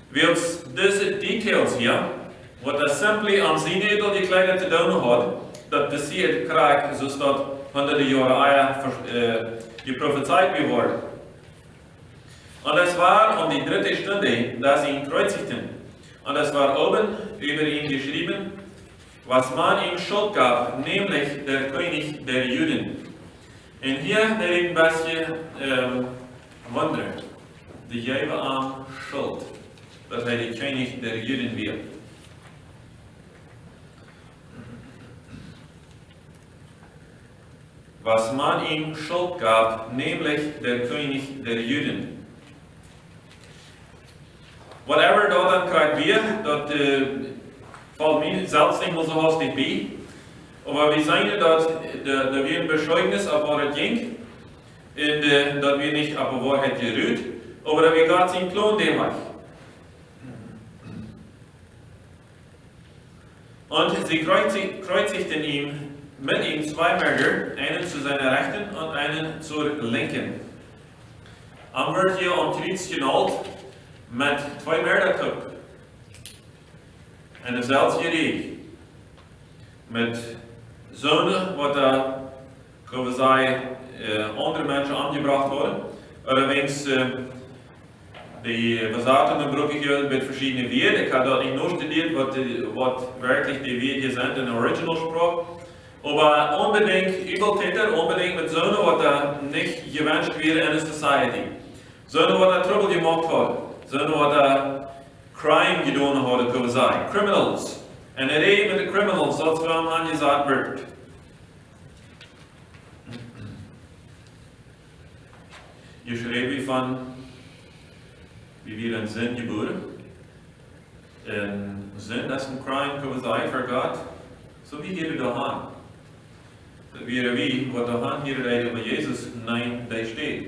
Wils deze details hier, wat er simply aan zijn edel gekleidet te doen had, dat passiert krijgt, zoals dat honderden jaren eier geprophezeit geworden. Und es war die dritte Stunde, da sie ihn kreuzigten. Und es war oben über ihn geschrieben, was man ihm Schuld gab, nämlich der König der Juden. Und hier der ein bisschen Wunder, die geven aan Schuld, dass er der König der Juden wird. Was man ihm Schuld gab, nämlich der König der Juden. Whatever dat dan krijgt weer, dat valt mij zelfs niet meer zo hastig bij. Maar we zijn dat we een bescheuignis op waar het ging, en dat we niet op waar het geruht, maar dat we gaat zijn kloon demag. Und sie kreuzigten ihm mit ihm zwei Mörder, einen zu seiner Rechten und einen zur Linken. Am wird hier am Kreuz genagelt met twee Mörderköpfen. En dezelfde Reg. Met zonen wat da, kunnen we zeggen, andere mensen aangebracht worden. Allerdings, we zaten een broekje met verschillende woorden. Ik had dat niet nog gestudeerd, wat werkelijk die woorden zijn in de original spraak. Maar unbedingt Übeltäter, unbedingt mit zonen wat da nicht gewünscht wäre in der Society. Zonen wat da Trouble gemacht hat. Zonen wat da Crime gedaan hadden, kunnen we zeggen. Criminals. En er reed met de criminals, zoals we hem aangezaad werd. Je schreef van wie wir in Sinn geboren. En Sinn, dat is een crime, kunnen wij voor God. Zo wie hier dahan. Dat wie, wat dahan hier rijden bij Jezus, nein, daar steht.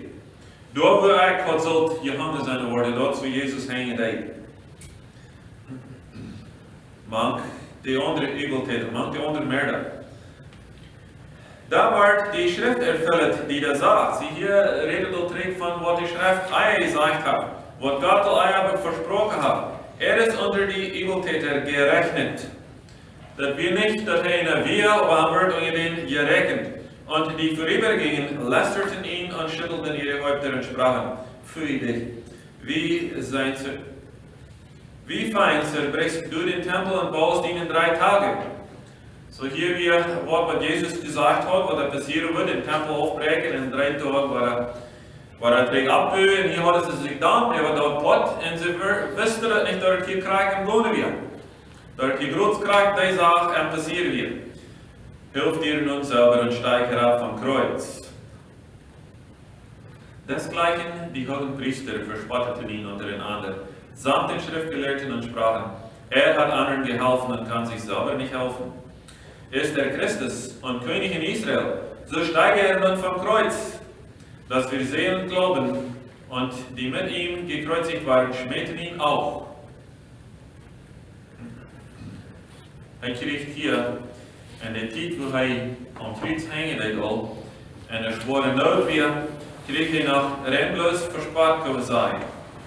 Door we eigenlijk wat zult gehangen zijn worden, dat we Jezus heen deed. Mank, die andere egeltäter, mank die andere Mörder. Da wordt die Schrift erfüllt, die da sagt. Sie hier redet al direkt van wat die Schrift ei gesagt hat. Wat Gott al ei versprochen hat. Ist unter die egeltäter gerechnet. Dat wir nicht, dat hij naar wir, aber wird unter den gerechnet. Und die vorübergingen, lästerten ihn und schüttelten ihre Häupter und sprachen, pfui dich, wie fein zerbrichst du den Tempel und baust ihn in 3 Tagen. So hier wir, was Jesus gesagt hat, was passieren wird, den Tempel aufbrechen in 3 Tagen, war er trägt abhöhen, hier hat es sich dann, er war dort pot, und sie wussten das nicht, dass hier Krieg im Lohne wird. Dass hier Großkrieg, die Sache passieren wird. Hilft ihr nun selber und steigt herab vom Kreuz. Desgleichen die hohen Priester verspotteten ihn untereinander, samt den Schriftgelehrten und sprachen, er hat anderen geholfen und kann sich selber nicht helfen. Ist der Christus und König in Israel, so steige er nun vom Kreuz, dass wir sehen und glauben, und die mit ihm gekreuzigt waren, schmähten ihn auch. Er kriegt hier en de tijd waar hij om Frieds hängen deed al, en er schworen nood weer, kreeg hij nog reinbloos verspart kunnen zijn.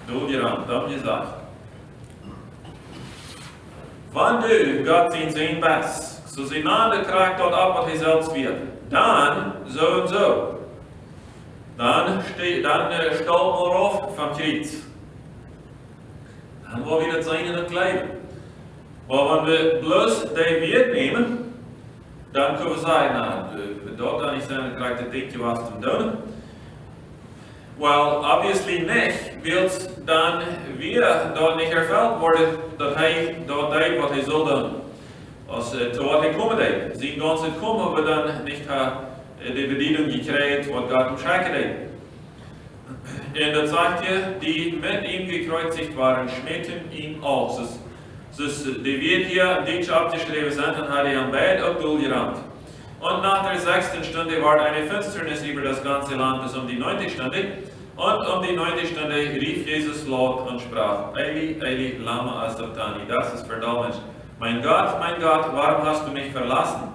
Door je aan, dan je zegt. Wann du Gott zijn best, so sie nahen krijgt dat ab wat hij zelfs wird, dan zo en zo. Dan stal maar auf vom Kreuz. Dan war wieder sein in het Leben. Aber wenn wir bloß die Wert nehmen, dann können wir sagen, na, dort dan nicht sein, krijgt het dingetje was te doen. Well, obviously nicht, wil dan weer dort nicht erfüllt worden, dat hij dort deed wat hij zal doen. Als zu wat hij komen deed. Zijn ganze komen hebben we dan niet de bediening gekregen, wat God hem schenken deed. En dat sagt je, die met ihm gekreuzigt waren, schmähten ihn auch. Dus die wird hier ein Dienst abgeschrieben sind, dann hat er am Bett auch durchgerannt. Und nach der 6. Stunde war eine Finsternis über das ganze Land bis um die 9. Stunde. Und um die 9. Stunde rief Jesus laut und sprach, Eli, Eli, lama asabtani, das ist verdolmetscht. Mein Gott, warum hast du mich verlassen?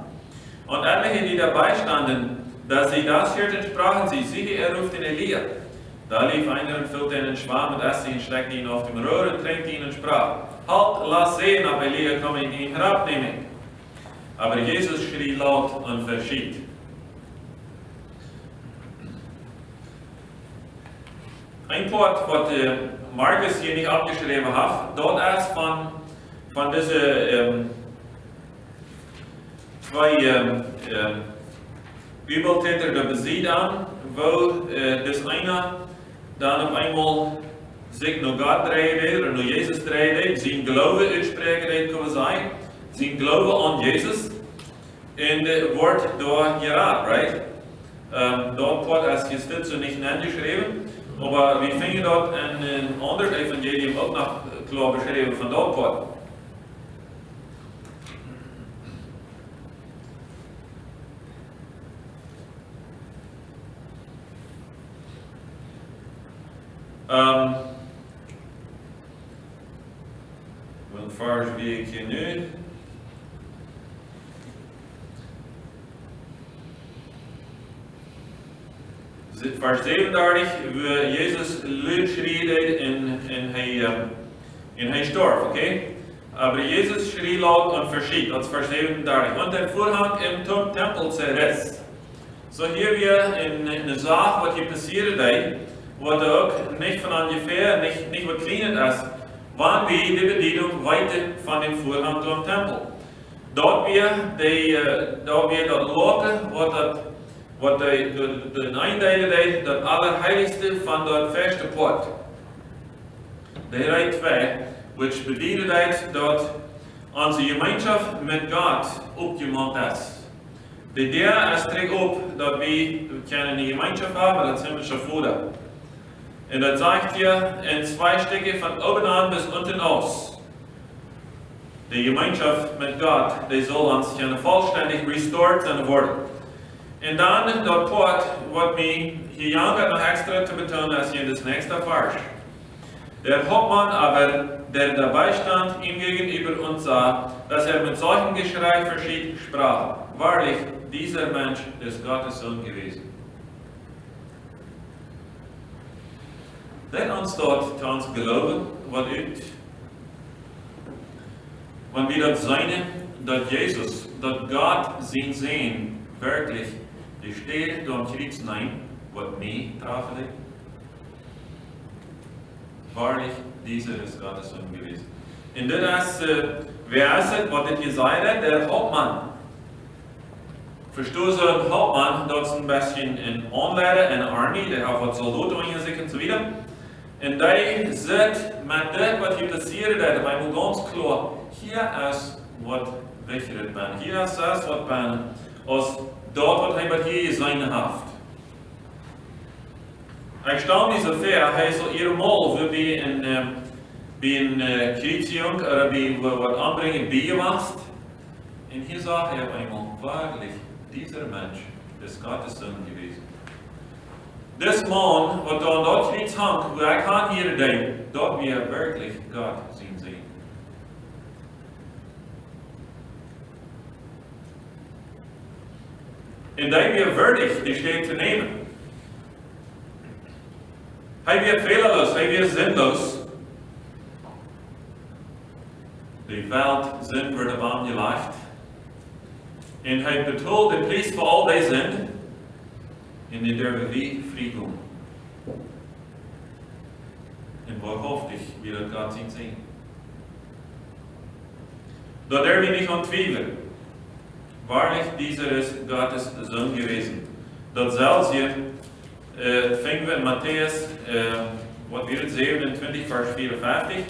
Und etliche, die dabei standen, dass sie das hörten, sprachen sie, siehe, er ruft den Elia. Da lief einer und füllte einen Schwamm mit Essig und steckte ihn auf dem Rohr und tränkte ihn und sprach, halt, lass sehen, ob Elia komme und ihn herabnehmen. Aber Jesus schrie laut und verschied. Ein Wort, was Markus hier nicht abgeschrieben hat, dort erst von diesen zwei Übeltäter der Besieht an, wo das eine dann auf einmal sich nur Gott drehen oder nur Jesus drehen, sein Glaube aussprechen, kann man sagen, sein Glaube an Jesus, in das Wort dort geraten, right? Dort wird als Justiz nicht geschrieben, aber wir finden dort ein anderes Evangelium auch noch klar beschrieben von dort Wort. Wel vers wie ik hier nu. Vers 37, waar Jesus luid schreeuwde en hij starb, okay? Aber Jesus schrie laut und verschied, dat is vers 37. Und der Vorhang im Tempel zerriss. So hier wir in eine Sache, was hier passiert ist, wat ook niet van ungefähr, niet wat kleiner is, wanneer we de bediening weiten van de voorhang door de tempel. Dat we dat loten, wat de eindelen deed, dat allerheiligste van dat verste poort. De rij 2, which bedienen deed, dat onze gemeenschap met God opgemaakt is. De der is terug op dat wij een gemeenschap hebben, dat himmlische Vader. En dat zegt hier in 2 Stücke von oben an bis unten aus. Die Gemeinschaft mit Gott, die soll uns vollständig restored sein worden. Und dann, das Part, was mir hier noch extra zu betonen, ist hier das nächste Vers. Der Hauptmann aber, der dabei stand, ihm gegenüber und sah, dass mit solchem Geschrei verschied, sprach: Wahrlich, dieser Mensch ist Gottes Sohn gewesen. Let uns dort zu uns glauben, was ut. Wenn wir das sehen, dass Jesus, dass Gott sein Sehen wirklich die steht durch Kriegs nein, was mir trafen liegt. Wahrlich, dieser ist Gottes Sohn gewesen. Und das ist, wer ist es, was das gesagt hat? Der Hauptmann. Verstehst du, ein Hauptmann, das ist ein bisschen ein Anleiter, eine Armee, der hat was Soldaten eingesetzt und so weiter. Und die sind mit dem, was hier passiert, dabei muss ganz klar, hier ist, was wichtig ist. Hier ist das, was bin, aus dort, was hier gesehen hat. Ich staune mich so sehr, er soll ihr Mal, wie in Kriegsjung oder wie was anbringen, beigemacht. Und hier sagt er einmal, wahrlich, dieser Mensch ist Gottes Sohn gewesen. Das Mann, was da an dort Kriegs hängt, wo er kann hier denken, dort wir wirklich Gott sehen. Und da wir würdig die Stelle zu nehmen. Hij weer fehlerlos, hij weer zinloos. Die Welt sind wordt warm gelegd. En hij betaalt de prijs voor al die sind. En die durven we vrijkomen. En wahrhaftig wil het God zien. Dat durven we niet ontwijfelen. Waarlich, dieser ist Gottes Sohn gewesen. Dat zelfs hier fingen wir in Matthäus, was wir 27, Vers 54.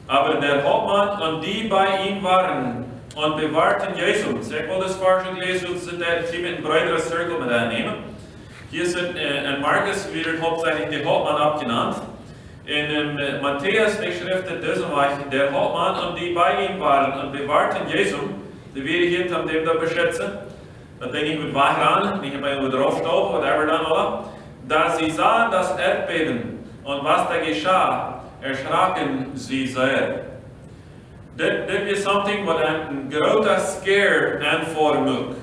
Aber der Hauptmann und die bei ihm waren und bewahrten Jesus. Ich wollte das Vers gelesen, Sie mit einem breiteren Circle mit einnehmen. Hier sind in Markus wird hauptsächlich der Hauptmann abgenannt. In Matthäus, die Schrift diesen Weg, der Hauptmann und die bei ihm waren und bewahrten Jesus, die wir hier haben dem da beschützen. Dat hij niet moet wegrennen, niet bij hem draufstauben, whatever dan alle. Da sie sahen das Erdbeben und was da geschah, erschraken sie sehr. Dit is something wat een grote scare aanvoeren moet.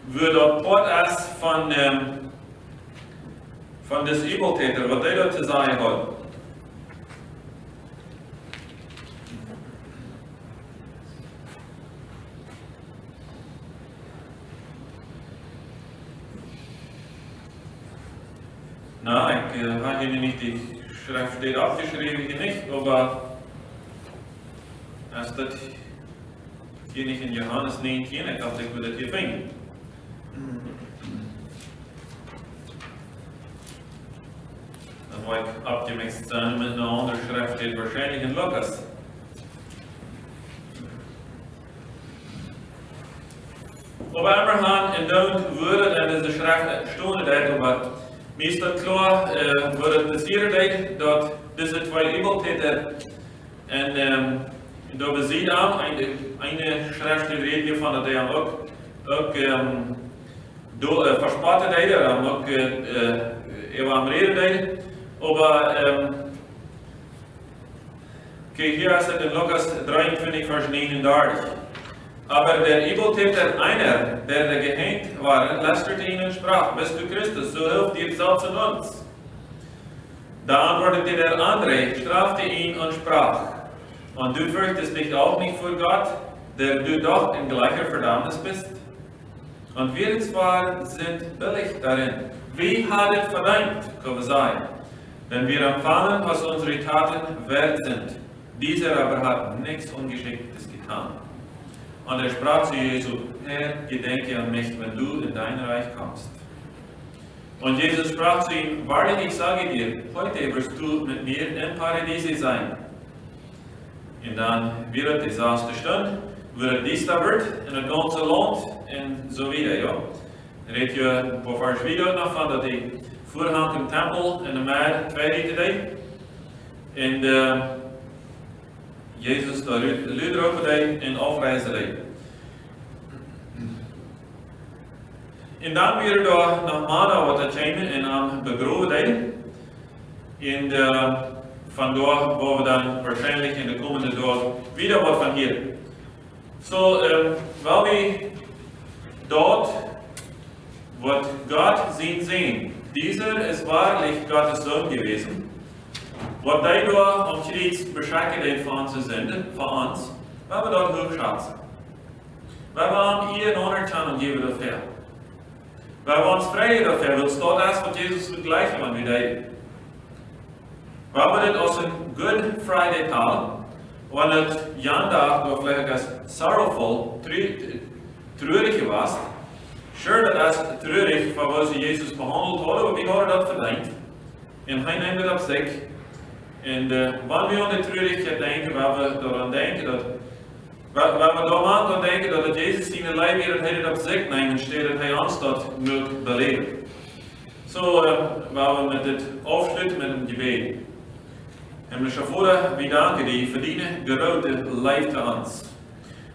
We dat podcast van des Übeltäter, wat hij dat te zeggen had. Na, ich habe hier nicht die Schrift steht abgeschrieben, hier nicht, aber es steht hier nicht in Johannes 19, ich dachte, ich würde das hier finden. Dann war ich abgemixt sein mit einer anderen Schrift, steht wahrscheinlich in Lukas. Aber Abraham en dan würde dann diese Schrift stehen, aber mir ist das klar, was es passiert, dass diese zwei Übeltäter und da wir sehen auch, eine Schrift redet hier von, dass die auch verspottet haben, auch am Reden, aber okay, hier ist es in Lukas 23, Vers 39. Aber der Übeltäter, einer, der gehängt war, lästerte ihn und sprach: Bist du Christus, so hilf dir selbst und uns. Da antwortete der andere, strafte ihn und sprach: Und du fürchtest dich auch nicht vor Gott, der du doch in gleicher Verdammnis bist? Und wir zwar sind billig darin, wie hat es verdammt, kann es sein, denn wir empfangen, was unsere Taten wert sind. Dieser aber hat nichts Ungeschicktes getan. Und er sprach zu Jesu: Herr, gedenke an mich, wenn du in dein Reich kommst. Und Jesus sprach zu ihm, wahrlich, ich sage dir, heute wirst du mit mir im Paradiese sein. Und dann wird die erste Stunde, wird dies da wird, in het ganze Land, und so wieder, ja. Reed je een paar vers video nog van dat die voorhang im tempel in de maand 2 liter deed. En Jezus daar luider over deed en afreizen deed. En dan weer daar naar maanden wat het zijn en aan begroven deed. En vandaar waar we dan waarschijnlijk in de komende dagen weer wat van hier. Zo, wel we dort, wat Gott sehen. Dieser ist wahrlich Gottes Sohn gewesen. Wat hij daar om iets beschrijven voor onze zenden, voor ons, we hebben dat hoogschätzen. We hebben hier een anerkennung geven dafür. We hebben ons vrij dafür, want staat als wat Jezus vergelijken van wie deed. We hebben dit als een Good Friday taal, wanneer het jandag door vielleicht als sorrowful, treurig was. Sure, dat is treurig van wat ze Jezus behandeld hadden, maar wie hadden dat verdiend? En hij neemt het op zich. En wanneer we aan de treurigheid denken, waar we daaraan denken dat, waar we daaraan denken dat het Jezus zijn lijf weer het op zich neemt, steeds dat hij ons dat moet beleven. Zo, waar we met dit afsluiten met een gebed. Himmlische Vader, we danken die verdienen grote lijf te ons.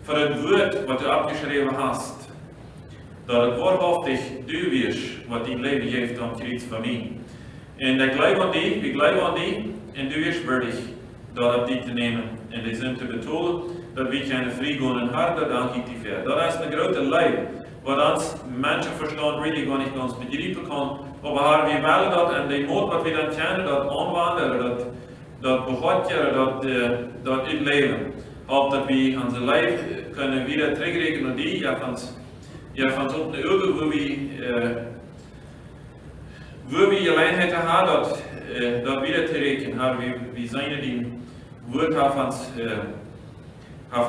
Voor het woord wat u opgeschreven hast. Dat het waarhaftig du wirst, wat die leven geeft om iets van mij. En ik geloof aan die, we geloven aan die, en du wirst würdig, dat op die te nemen. En die zin te betonen, dat we kunnen vrij gaan en harder dank ik die ver. Dat is een grote lijf, wat ons mensen verstaan, really gar niet ons begrijpen kan. Maar we hebben wel dat, en die moed wat we dan kennen, dat aanwandelen, dat behoudje, dat uitleven. Op dat we onze lijf kunnen weer terugrekenen naar die, ja, van op de ogen waar we alleenheid hebben, dat weer te rekenen, we zijn die woord van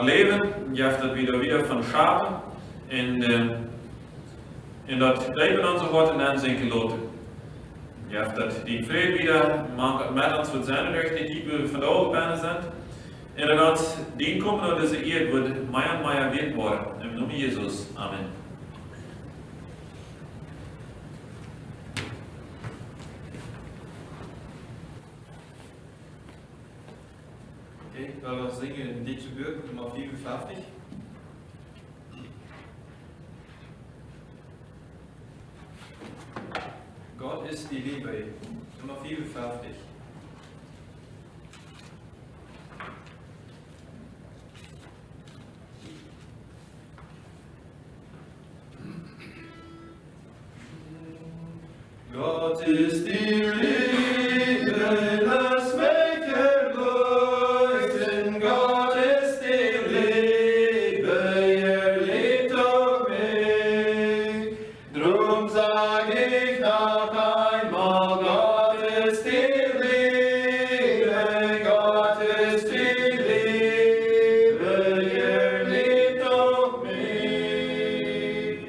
leven, je hebt dat weer van schapen, en dat leven onze hart en aanzinken laten. Je hebt dat die vrede weer met ons voor zijn recht, die we vandaag bijna zijn. En dat die komen naar deze eer wordt mij en mij weet worden. In de naam van Jezus. Amen. Okay, we zingen een liedje Burg, nummer 54. Gott ist die Liebe, Nummer 54. Gott ist die Liebe, das Mädchen leuchten. Gott ist die Liebe, ihr liebt doch mich. Drum sag ich noch einmal, Gott ist die Liebe, Gott ist die Liebe, ihr liebt doch mich.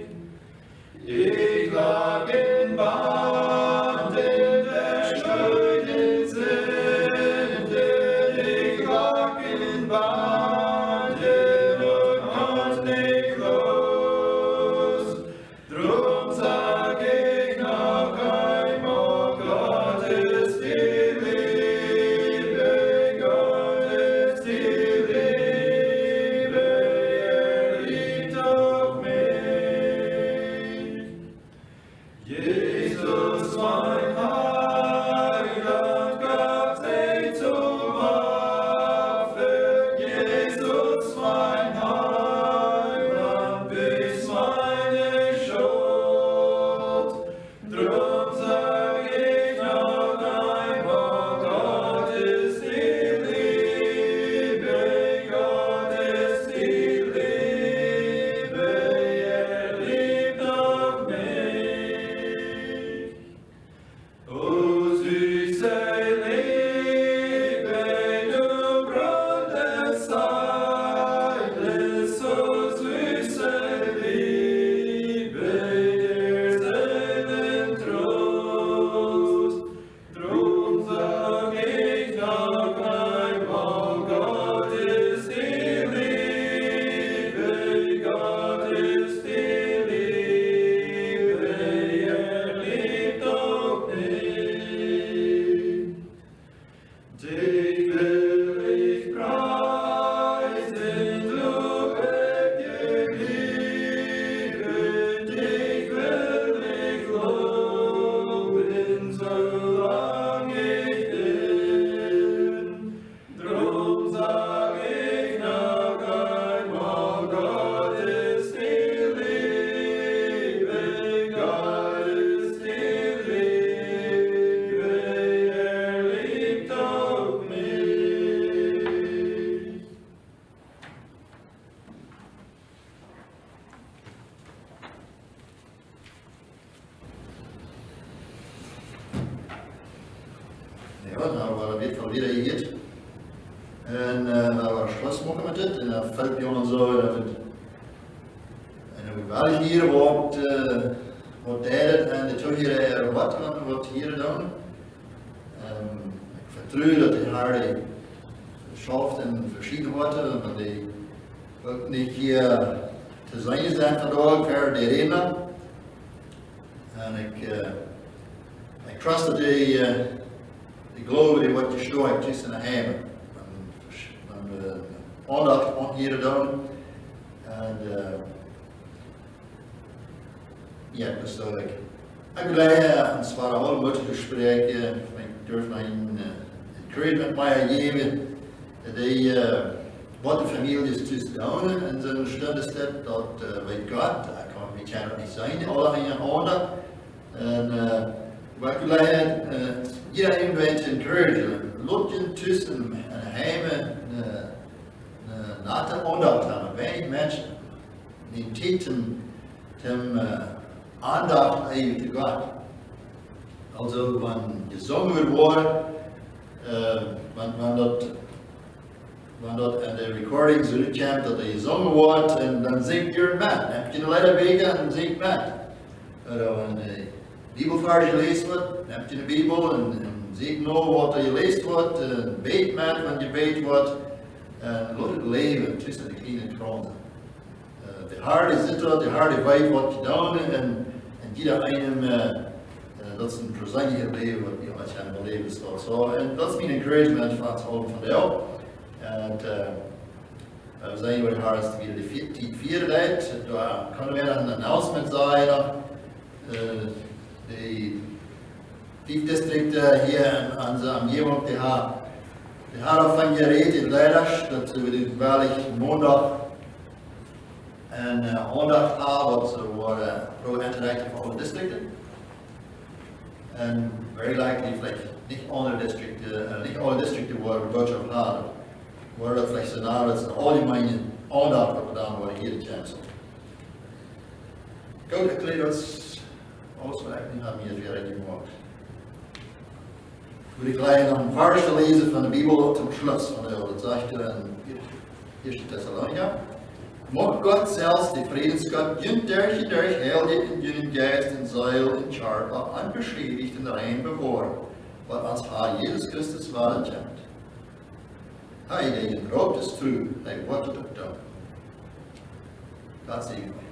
Ich lag in Banden Ja, dan waren we weer weer hier. En dan waren we Schluss maken met dit. En dan 5 jaar en zo. En dan hebben we wel hier wat deden. En toen hier wat hier doen. Ik vertrouw dat die harde schaft en verschieden worden. Want die ook niet hier te zijn vandaag voor de reden. En ik trust dat die geloven die wat gestoord is in de hemel. En aandacht aan hier doen. En ja, dus dat ik begeleid, es waren alle möglichen Gespräche, ich durfte ein encouragement mij geven, die wat de familie is tussen doen. En zo'n stund is dat weet God, dat kan het ja niet zijn, alle hebben aandacht. En wat ik leid, iedereen weet te encouragen, lotje tussen en heimen, na de aandacht hebben, weinig mensen, die tieten, aandacht even te God. Also, wanneer gezongen wordt, wanneer dat in de recordings uitkomt dat er gezongen wordt, en dan zingt je met. Dan heb je een letterwege en zingt met. Wanneer de Bibelvers gelezen wordt, dan heb je de Bijbel en zingt nou wat er gelezen wordt, beet met wanneer je beet wordt, en laat het leven tussen de kleine kranten. De harde zit er, de harde weet wat je doet, en iedereen dat is een plezierig leven wat je als je aan het leven staat. So, en dat is mijn encouragement van het houden van jou. En we zijn weer hard weer de vierde tijd. Daar kan weer een announcement zijn. De 5 districten hier aan de omgeving, die hebben van gereed in Leiders, dat we dit wellicht maandag en aandacht hebben, wat ze worden pro-interactive voor alle districten. En very likely vielleicht nicht alle Distrikte worden boodschap hadden. Worden dat vielleicht scenario's en algemene aandacht op gedaan worden hier in Chancel. Goed, ik leer ons auswerken, hebben hier weer gemaakt. Ik wil gleich nog een vers te lezen van de Bibel zum Schluss van de Oude Zachte in 1. Thessalonica. Mag Gott selbst, die Friedensgott, durch Heilige in jenen Geist in Seil in Charter anbeschädigt in rein bewahren, was als Herr Jesus Christus waren kennt. Hij die in Brot ist true, hij wordt het ook dan. God segen mij.